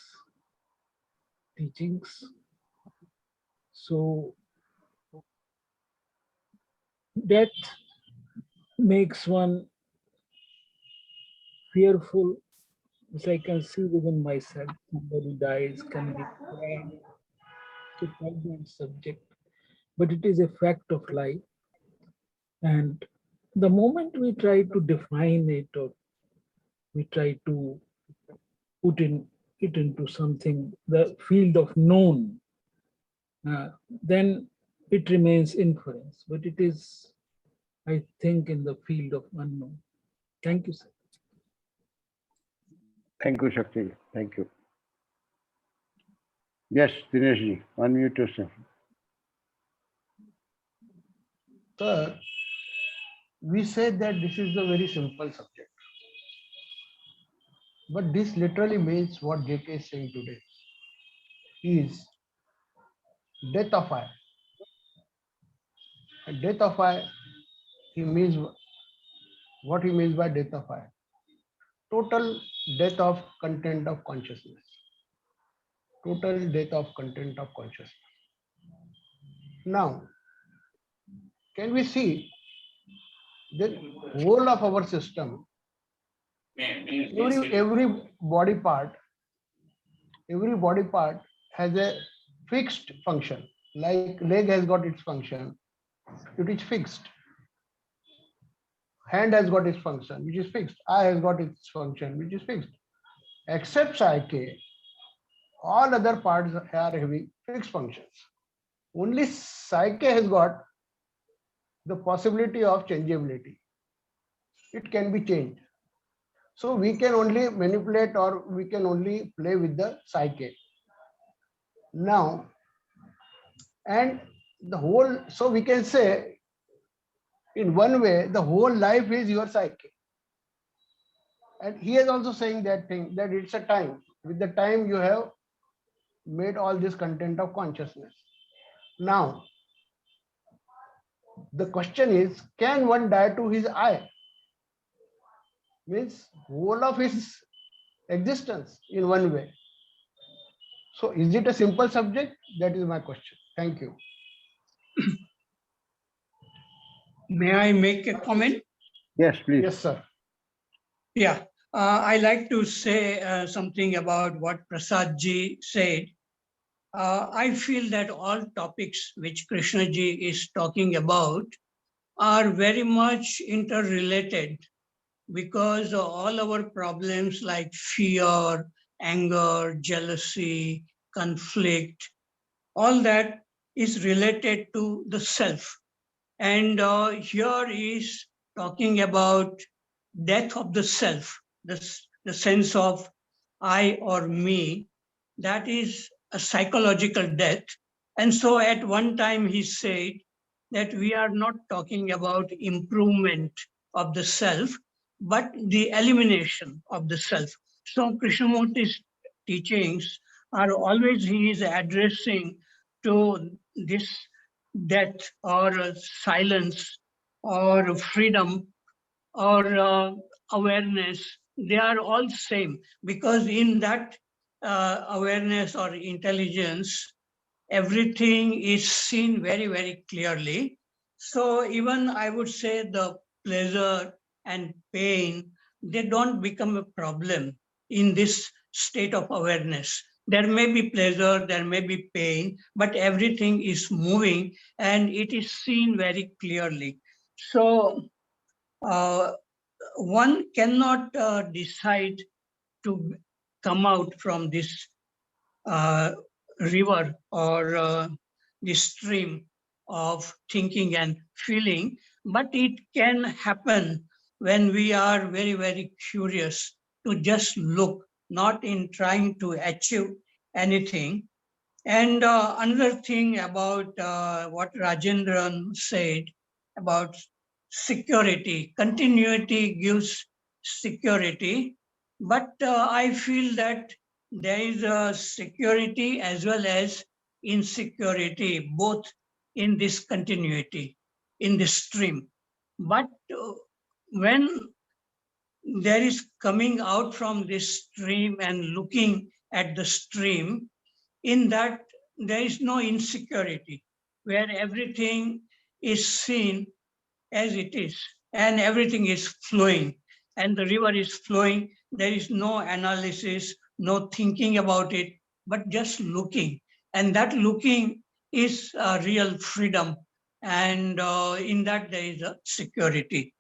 teachings. So death makes one fearful, as I can see within myself. Somebody dies, can be sad. It's a poignant subject, but it is a fact of life. And the moment we try to define it or we try to put it into something, the field of known, then it remains inference. But it is, I think, in the field of unknown. Thank you, sir. Thank you, Shakti. Thank you. Yes, Dineshji, unmute yourself. Sir, we say that this is a very simple subject. But this literally means what JK is saying today is death of I. And death of I, he means what he means by death of I. Total death of content of consciousness. Total death of content of consciousness. Now, can we see the whole of our system, every body part has a fixed function. Like leg has got its function, it is fixed. Hand has got its function, which is fixed. Eye has got its function, which is fixed. Except psyche, all other parts are having fixed functions. Only psyche has got the possibility of changeability. It can be changed. So we can only manipulate or we can only play with the psyche. Now, and the whole, so we can say in one way, the whole life is your psyche. And he is also saying that thing, that it's a time. With the time you have made all this content of consciousness. Now, the question is, can one die to his I? Means whole of his existence in one way. So is it a simple subject? That is my question. Thank you. May I make a comment? Yes, please. Yes, sir. Yeah, I like to say something about what Prasad ji said. I feel that all topics which Krishna ji is talking about are very much interrelated, because all our problems like fear, anger, jealousy, conflict, all that is related to the self. And here is talking about death of the self, the sense of I or me, that is a psychological death. And so at one time he said that we are not talking about improvement of the self, but the elimination of the self. So Krishnamurti's teachings are always, he is addressing to this death or silence or freedom or awareness. They are all same, because in that awareness or intelligence, everything is seen very, very clearly. So even I would say the pleasure and pain, they don't become a problem in this state of awareness. There may be pleasure, there may be pain, but everything is moving and it is seen very clearly. So one cannot decide to come out from this river or the stream of thinking and feeling, but it can happen when we are very, very curious to just look, not in trying to achieve anything. And another thing about what Rajendran said about security, continuity gives security, but I feel that there is a security as well as insecurity, both in this continuity, in this stream. But when there is coming out from this stream and looking at the stream, in that there is no insecurity, where everything is seen as it is and everything is flowing and the river is flowing. There is no analysis, no thinking about it, but just looking. And that looking is a real freedom. And in that there is a security.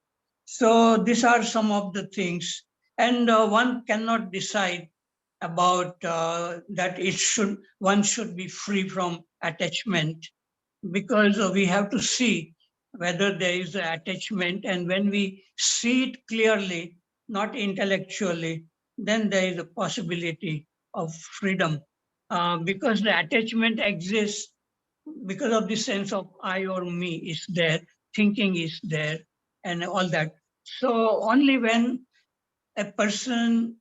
So these are some of the things. And one cannot decide about that one should be free from attachment, because we have to see whether there is an attachment, and when we see it clearly, not intellectually, then there is a possibility of freedom, because the attachment exists because of the sense of I or me is there, thinking is there, and all that. So only when a person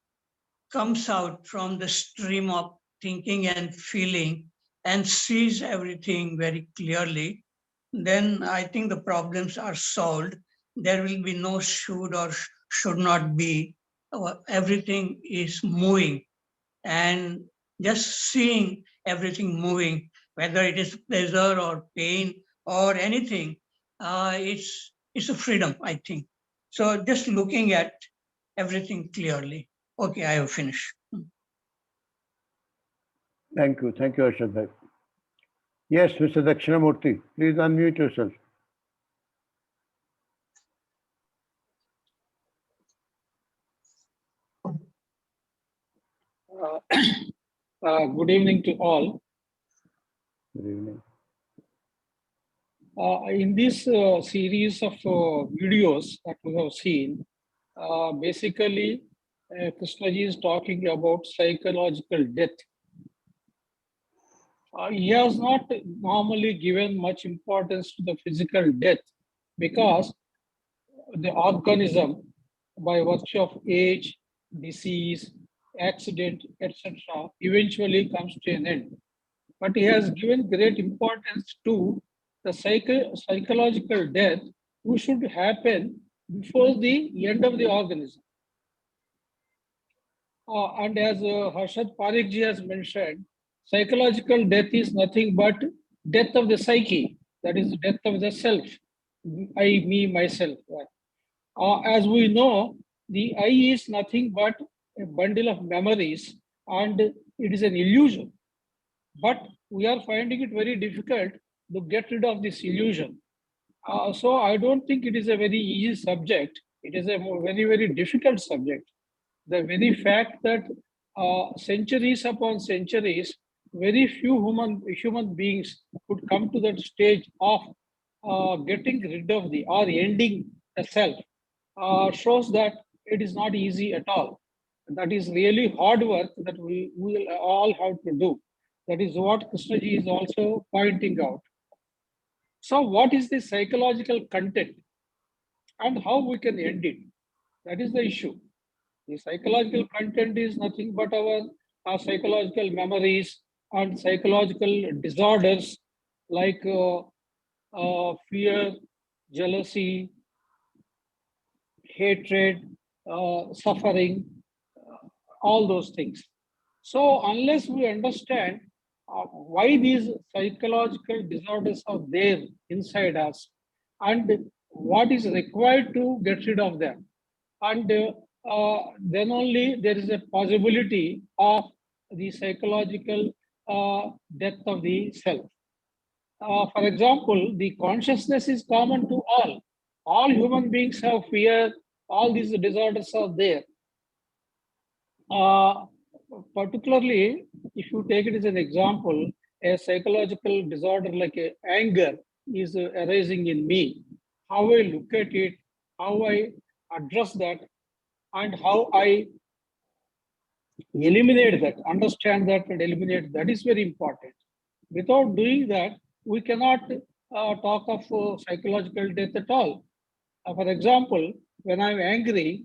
comes out from the stream of thinking and feeling and sees everything very clearly, then I think the problems are solved. There will be no should or should not be. Everything is moving, and just seeing everything moving, whether it is pleasure or pain or anything, it's a freedom, I think. So just looking at everything clearly. Okay, I have finished. Thank you. Thank you, Harshad bhai. Yes, Mr. Dakshina Murthy, please unmute yourself. Good evening to all. Good evening. In this series of videos that we have seen, basically, Krishnaji is talking about psychological death. He has not normally given much importance to the physical death, because the organism, by virtue of age, disease, accident, etc., eventually comes to an end. But he has given great importance to the psychological death, which should happen before the end of the organism. And as Harshad Parekh ji has mentioned, psychological death is nothing but death of the psyche, that is death of the self. me, myself. As we know, the I is nothing but a bundle of memories and it is an illusion. But we are finding it very difficult to get rid of this illusion. So I don't think it is a very easy subject. It is a very, very difficult subject. The very fact that centuries upon centuries, very few human beings could come to that stage of getting rid of the or ending the self shows that it is not easy at all. That is really hard work that we will all have to do. That is what Krishnaji is also pointing out. So what is the psychological content and how we can end it? That is the issue. The psychological content is nothing but our psychological memories and psychological disorders like fear, jealousy, hatred, suffering, all those things. So unless we understand why these psychological disorders are there inside us and what is required to get rid of them, and then only there is a possibility of the psychological death of the self. For example, the consciousness is common to all. All human beings have fear. All these disorders are there. Particularly, if you take it as an example, a psychological disorder like anger is arising in me. How I look at it, how I address that, and how I eliminate that, understand that and eliminate that is very important. Without doing that, we cannot talk of psychological death at all. For example, when I'm angry,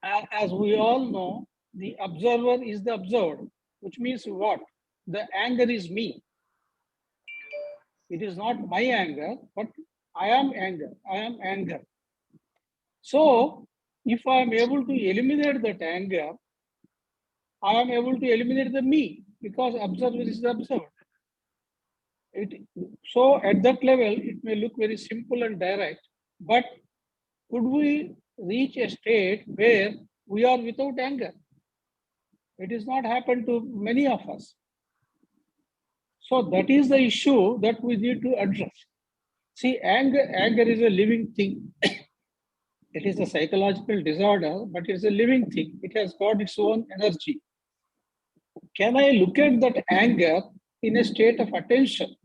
as we all know, the observer is the observed, which means what? The anger is me. It is not my anger, but I am anger. I am anger. So, if I am able to eliminate that anger, I am able to eliminate the me because observer is the observed. So at that level, it may look very simple and direct, but could we reach a state where we are without anger? It has not happened to many of us. So that is the issue that we need to address. See, anger is a living thing. It is a psychological disorder, but it's a living thing. It has got its own energy. Can I look at that anger in a state of attention?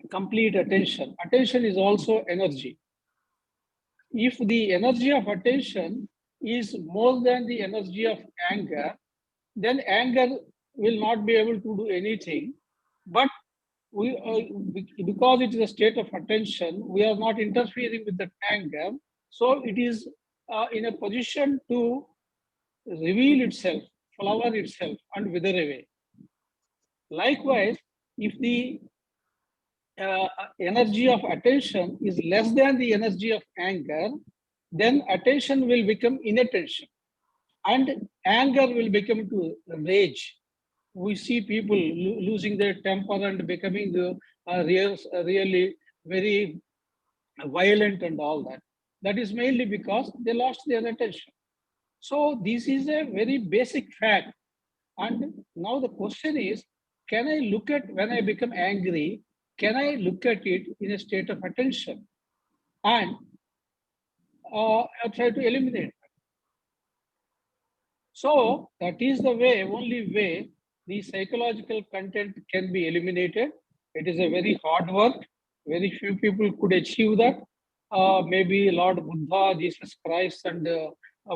Complete attention. Attention is also energy. If the energy of attention is more than the energy of anger, then anger will not be able to do anything. But we, because it is a state of attention, we are not interfering with that anger. So it is in a position to reveal itself, flower itself, and wither away. Likewise, if the energy of attention is less than the energy of anger, then attention will become inattention and anger will become to rage. We see people losing their temper and becoming really very violent and all that. That is mainly because they lost their attention. So this is a very basic fact. And now the question is, can I look at when I become angry, can I look at it in a state of attention and try to eliminate it? So that is the way, only way the psychological content can be eliminated. It is a very hard work. Very few people could achieve that. Maybe Lord Buddha, Jesus Christ, and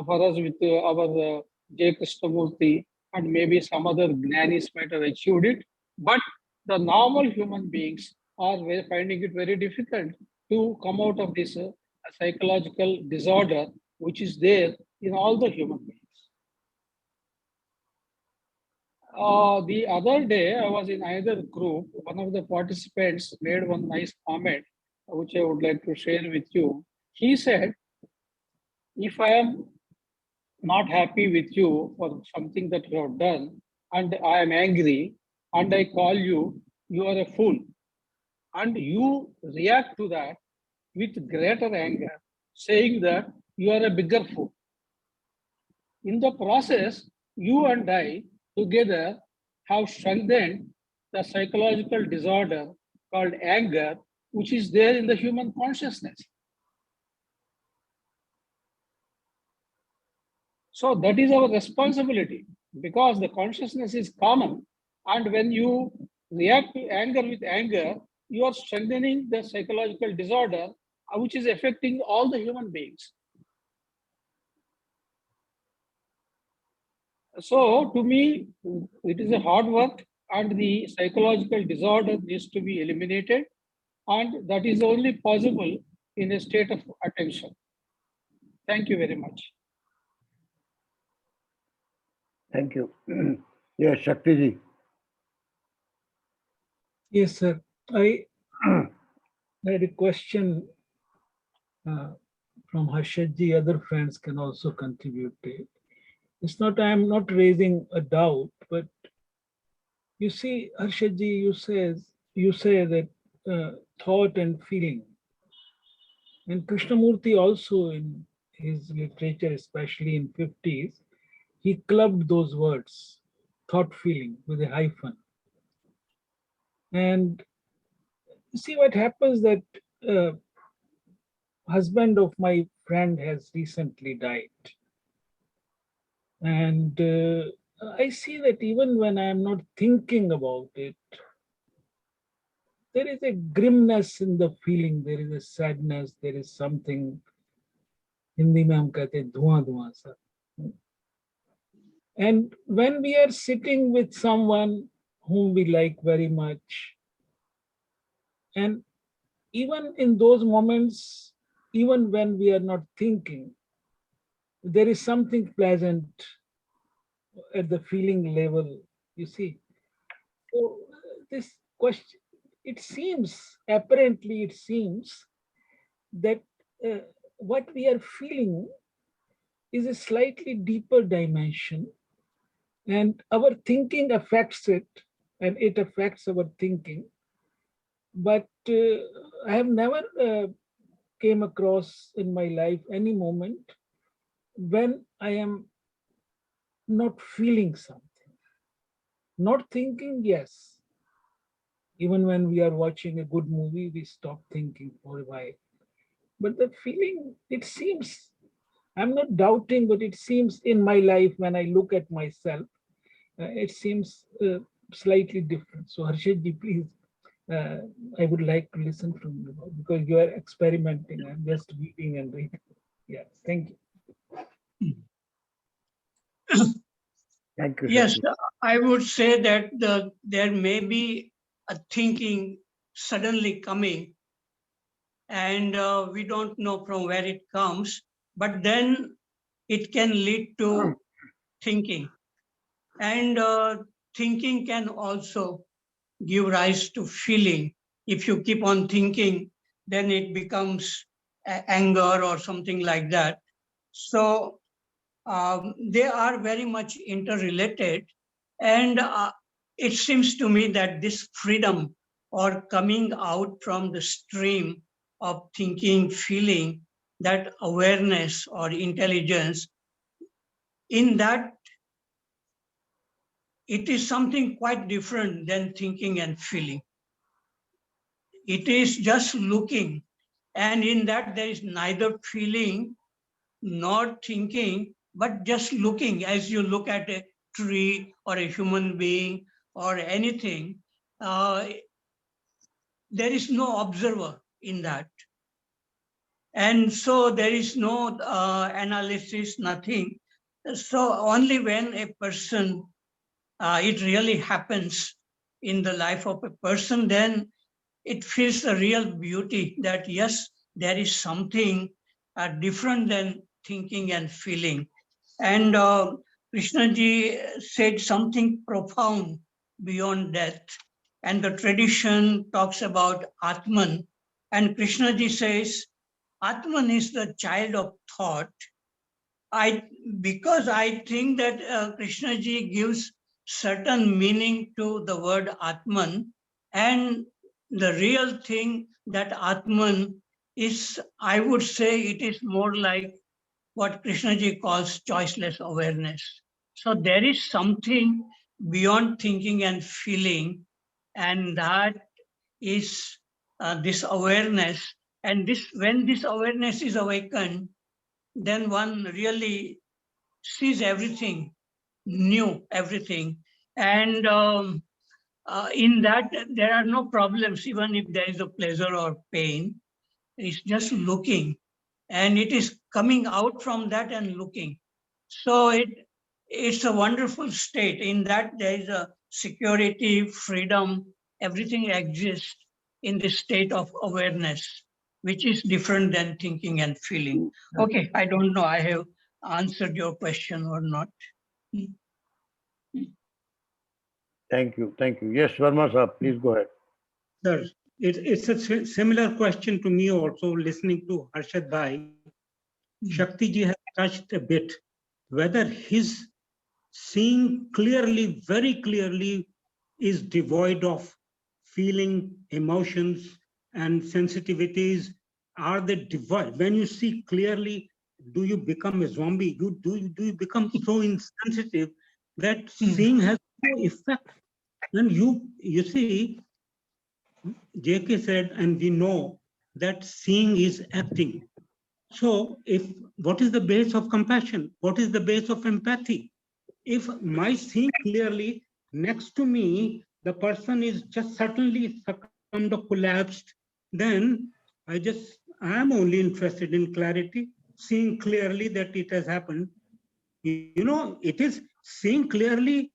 for us with our J. Krishnamurti, and maybe some other Gnanis might have achieved it. But the normal human beings are finding it very difficult to come out of this psychological disorder, which is there in all the human beings. The other day, I was in another group. One of the participants made one nice comment, which I would like to share with you. He said, if I am not happy with you for something that you have done, and I am angry, and I call you, you are a fool. and you react to that with greater anger, saying that you are a bigger fool. In the process, you and I together have strengthened the psychological disorder called anger, which is there in the human consciousness. So that is our responsibility, because the consciousness is common. And when you react to anger with anger, you are strengthening the psychological disorder, which is affecting all the human beings. So to me, it is a hard work, and the psychological disorder needs to be eliminated. And that is only possible in a state of attention. Thank you very much. Thank you. Yes, Shakti ji. Yes, sir. I had a question from Harshad ji. Other friends can also contribute to it. It's not, I'm not raising a doubt, but you see, Harshad ji, you say that thought and feeling. And Krishnamurti also in his literature, especially in 50s, he clubbed those words, thought, feeling, with a hyphen. And you see what happens that husband of my friend has recently died. And I see that even when I'm not thinking about it, there is a grimness in the feeling, there is a sadness, there is something, Hindi mein hum kehte hain, धुआं धुआं sa. And when we are sitting with someone whom we like very much, and even in those moments, even when we are not thinking, there is something pleasant at the feeling level, you see. So this question, apparently it seems that what we are feeling is a slightly deeper dimension, and our thinking affects it, and it affects our thinking. But I have never came across in my life any moment when I am not feeling something. Not thinking, yes. Even when we are watching a good movie, we stop thinking for a while. But the feeling, it seems, I'm not doubting, but it seems in my life, when I look at myself, it seems slightly different. So Harshad ji, please, I would like to listen from you, because you are experimenting. I'm just reading and reading. Yeah, thank you. Thank you. Yes, Shakti. I would say that there may be a thinking suddenly coming, and we don't know from where it comes, but then it can lead to thinking. And thinking can also give rise to feeling. If you keep on thinking, then it becomes anger or something like that. So they are very much interrelated. And it seems to me that this freedom or coming out from the stream of thinking, feeling, that awareness or intelligence, in that it is something quite different than thinking and feeling. It is just looking. And in that there is neither feeling nor thinking, but just looking. As you look at a tree or a human being or anything, there is no observer in that. And so there is no analysis, nothing. So only when a person, it really happens in the life of a person, then it feels a real beauty that yes, there is something different than thinking and feeling. And Krishnaji said something profound beyond death. And the tradition talks about Atman. And Krishnaji says, Atman is the child of thought. Because I think that Krishnaji gives certain meaning to the word Atman, and the real thing that Atman is, I would say it is more like what Krishnaji calls choiceless awareness. So there is something beyond thinking and feeling, and that is this awareness. And this, when this awareness is awakened, then one really sees everything new, everything. And in that, there are no problems, even if there is a pleasure or pain. It's just looking, and it is coming out from that and looking. So it's a wonderful state. In that, there is a security, freedom, everything exists in this state of awareness, which is different than thinking and feeling. Okay, I don't know I have answered your question or not. Thank you. Thank you. Yes, Verma sir, please go ahead. Sir, it's a similar question to me also, listening to Harshad Bhai. Shakti ji has touched a bit whether his seeing clearly, very clearly, is devoid of feeling, emotions, and sensitivities. Are they devoid? When you see clearly, do you become a zombie? Do you become so insensitive that seeing has no effect? And you see, JK said, and we know that seeing is acting. So if what is the base of compassion? What is the base of empathy? If my seeing clearly, next to me, the person is just suddenly succumbed or collapsed, then I am only interested in clarity, seeing clearly that it has happened. You know, it is seeing clearly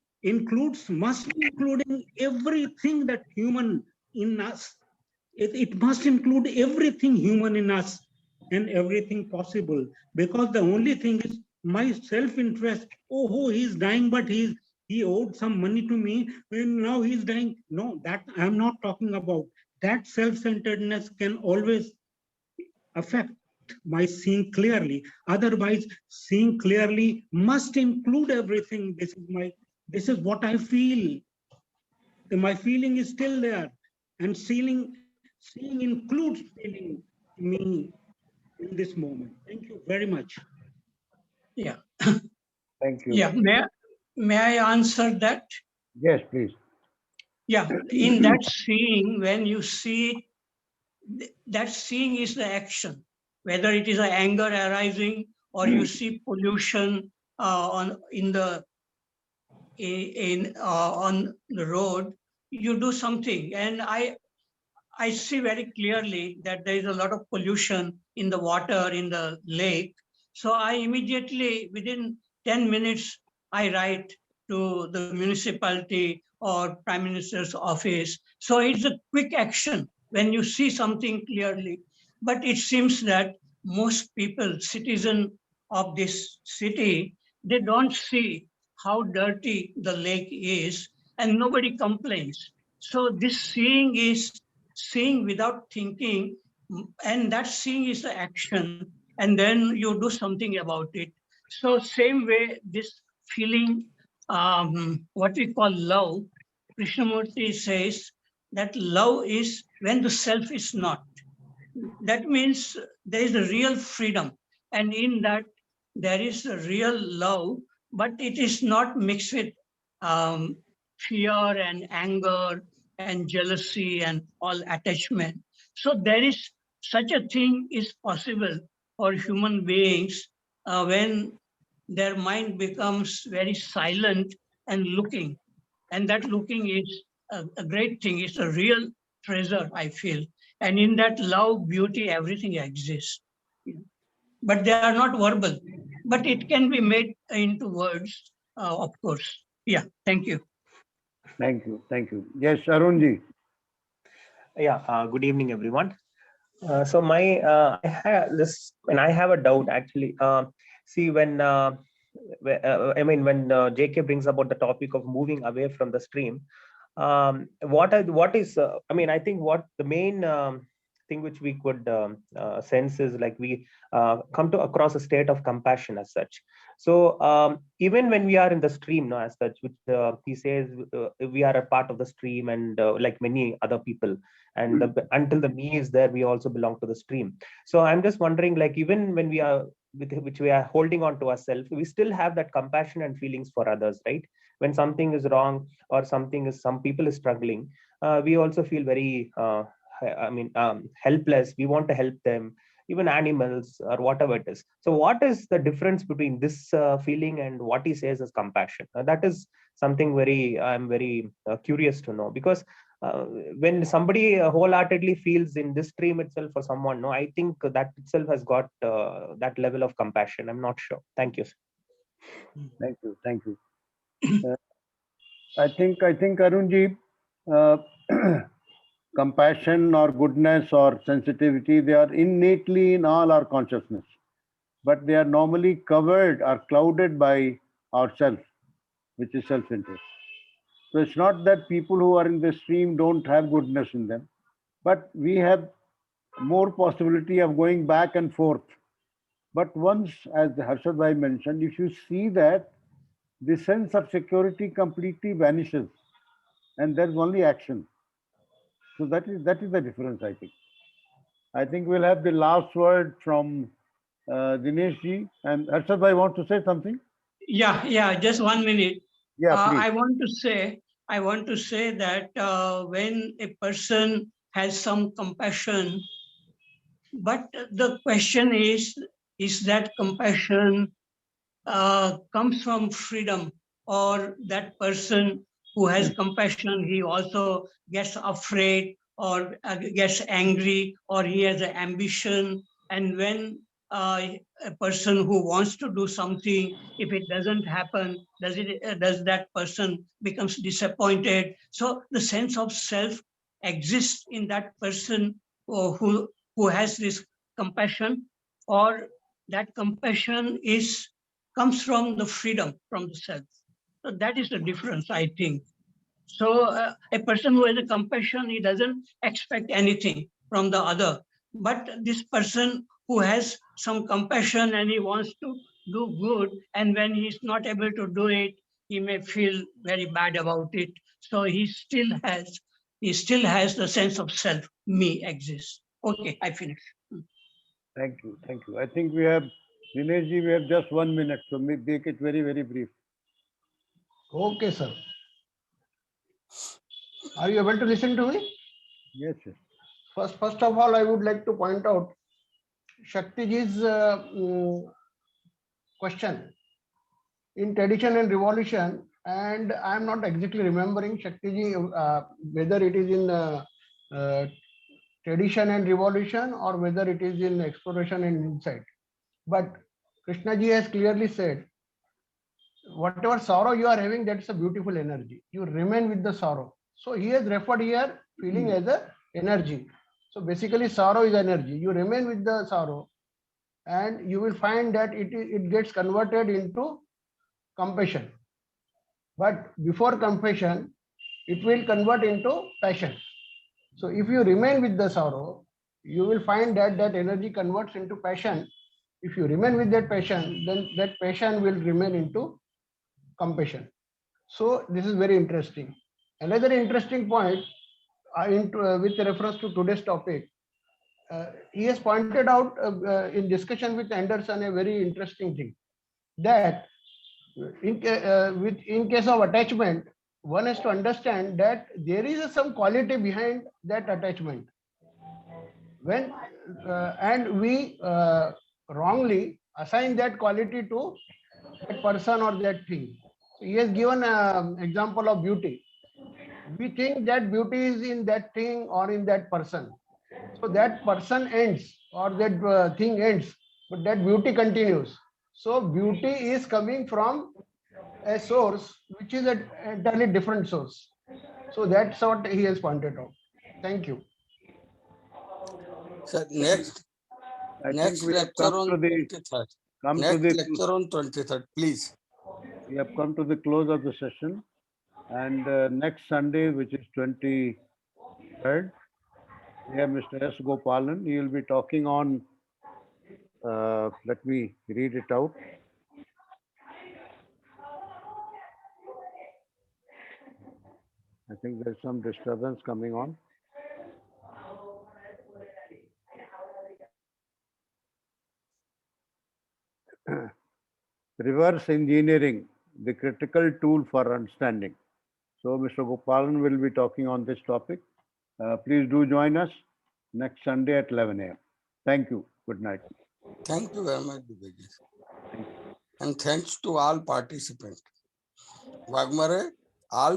must be including everything that human in us. It must include everything human in us and everything possible, because the only thing is my self-interest. Oh, he's dying, but he owed some money to me, and now he's dying. No, that I'm not talking about. That self-centeredness can always affect my seeing clearly. Otherwise, seeing clearly must include everything. This is what I feel. My feeling is still there, and seeing includes feeling me in this moment. Thank you very much. Yeah. Thank you. Yeah. May I answer that? Yes, please. Yeah. In that seeing, when you see it, that seeing is the action, whether it is an anger arising or you see pollution on the road, you do something. And I see very clearly that there is a lot of pollution in the water, in the lake. So I immediately, within 10 minutes, I write to the municipality or Prime Minister's office. So it's a quick action when you see something clearly. But it seems that most people, citizens of this city, they don't see how dirty the lake is, and nobody complains. So this seeing is seeing without thinking, and that seeing is the action, and then you do something about it. So same way, this feeling, what we call love, Krishnamurti says that love is when the self is not. That means there is a real freedom, and in that there is a real love, but it is not mixed with um, fear and anger and jealousy and all attachment. So there is such a thing is possible for human beings when their mind becomes very silent and looking. And that looking is a great thing. It's a real treasure, I feel. And in that love, beauty, everything exists. But they are not verbal. But it can be made into words, of course. Yeah, thank you. Thank you. Thank you. Yes, Arunji. Yeah, good evening, everyone. So I have this, and I have a doubt actually. See, when JK brings about the topic of moving away from the stream, what is? I think what the main thing which we could sense is like we come to across a state of compassion as such. So even when we are in the stream, no, as such, which he says we are a part of the stream, and like many other people, and until the me is there, we also belong to the stream. So I'm just wondering, like even when we are which we are holding on to ourselves, we still have that compassion and feelings for others, right? When something is wrong or some people is struggling, we also feel very helpless. We want to help them, even animals or whatever it is. So what is the difference between this feeling and what he says as compassion? That is something I'm very curious to know, because when somebody wholeheartedly feels in this stream itself for someone, no, I think that itself has got that level of compassion. I'm not sure. Thank you. Thank you. I think Arunji, compassion or goodness or sensitivity, they are innately in all our consciousness, but they are normally covered or clouded by ourself, which is self-interest. So it's not that people who are in the stream don't have goodness in them, but we have more possibility of going back and forth. But once, as Harshad Bhai mentioned, if you see that, the sense of security completely vanishes and there's only action. So that is the difference, I think. I think we'll have the last word from Dinesh ji. And Harshad Bhai want to say something? Yeah, just 1 minute. Yeah, please. I want to say that when a person has some compassion, but the question is that compassion comes from freedom, or that person who has compassion, he also gets afraid or gets angry, or he has an ambition. And when a person who wants to do something, if it doesn't happen, does that person becomes disappointed? So the sense of self exists in that person who has this compassion, or that compassion comes from the freedom from the self. So that is the difference, I think. So a person who has a compassion, he doesn't expect anything from the other. But this person who has some compassion and he wants to do good, and when he's not able to do it, he may feel very bad about it. So he still has the sense of self, me exists. Okay, I finish. Thank you. I think we have, Dinesh ji, we have just 1 minute, so make it very, very brief. Okay, sir. Are you able to listen to me? Yes, yes. First of all, I would like to point out Shakti ji's question in tradition and revolution, and I am not exactly remembering Shakti ji whether it is in tradition and revolution or whether it is in exploration and insight. But Krishna ji has clearly said, whatever sorrow you are having, that's a beautiful energy. You remain with the sorrow. So he has referred here feeling as a energy. So basically sorrow is energy. You remain with the sorrow and you will find that it gets converted into compassion. But before compassion, it will convert into passion. So if you remain with the sorrow, you will find that that energy converts into passion. If you remain with that passion, then that passion will remain into compassion. So this is very interesting. Another interesting point with reference to today's topic, he has pointed out in discussion with Anderson a very interesting thing, that in case of attachment, one has to understand that there is some quality behind that attachment. When and we wrongly assign that quality to that person or that thing. So he has given an example of beauty. We think that beauty is in that thing or in that person. So that person ends or that thing ends, but that beauty continues. So beauty is coming from a source which is an entirely different source. So that's what he has pointed out. Thank you. Sir, next lecture on 23rd. Next lecture on 23rd, please. We have come to the close of the session, and next Sunday, which is 23rd, We have Mr. S. Gopalan. He will be talking on, let me read it out. I think there's some disturbance coming on. Reverse engineering, the critical tool for understanding. So Mr. Gopalan will be talking on this topic. Please do join us next Sunday at 11 a.m. Thank you. Good night. Thank you very much, Dubeyji. And thanks to all participants. Waghmare, all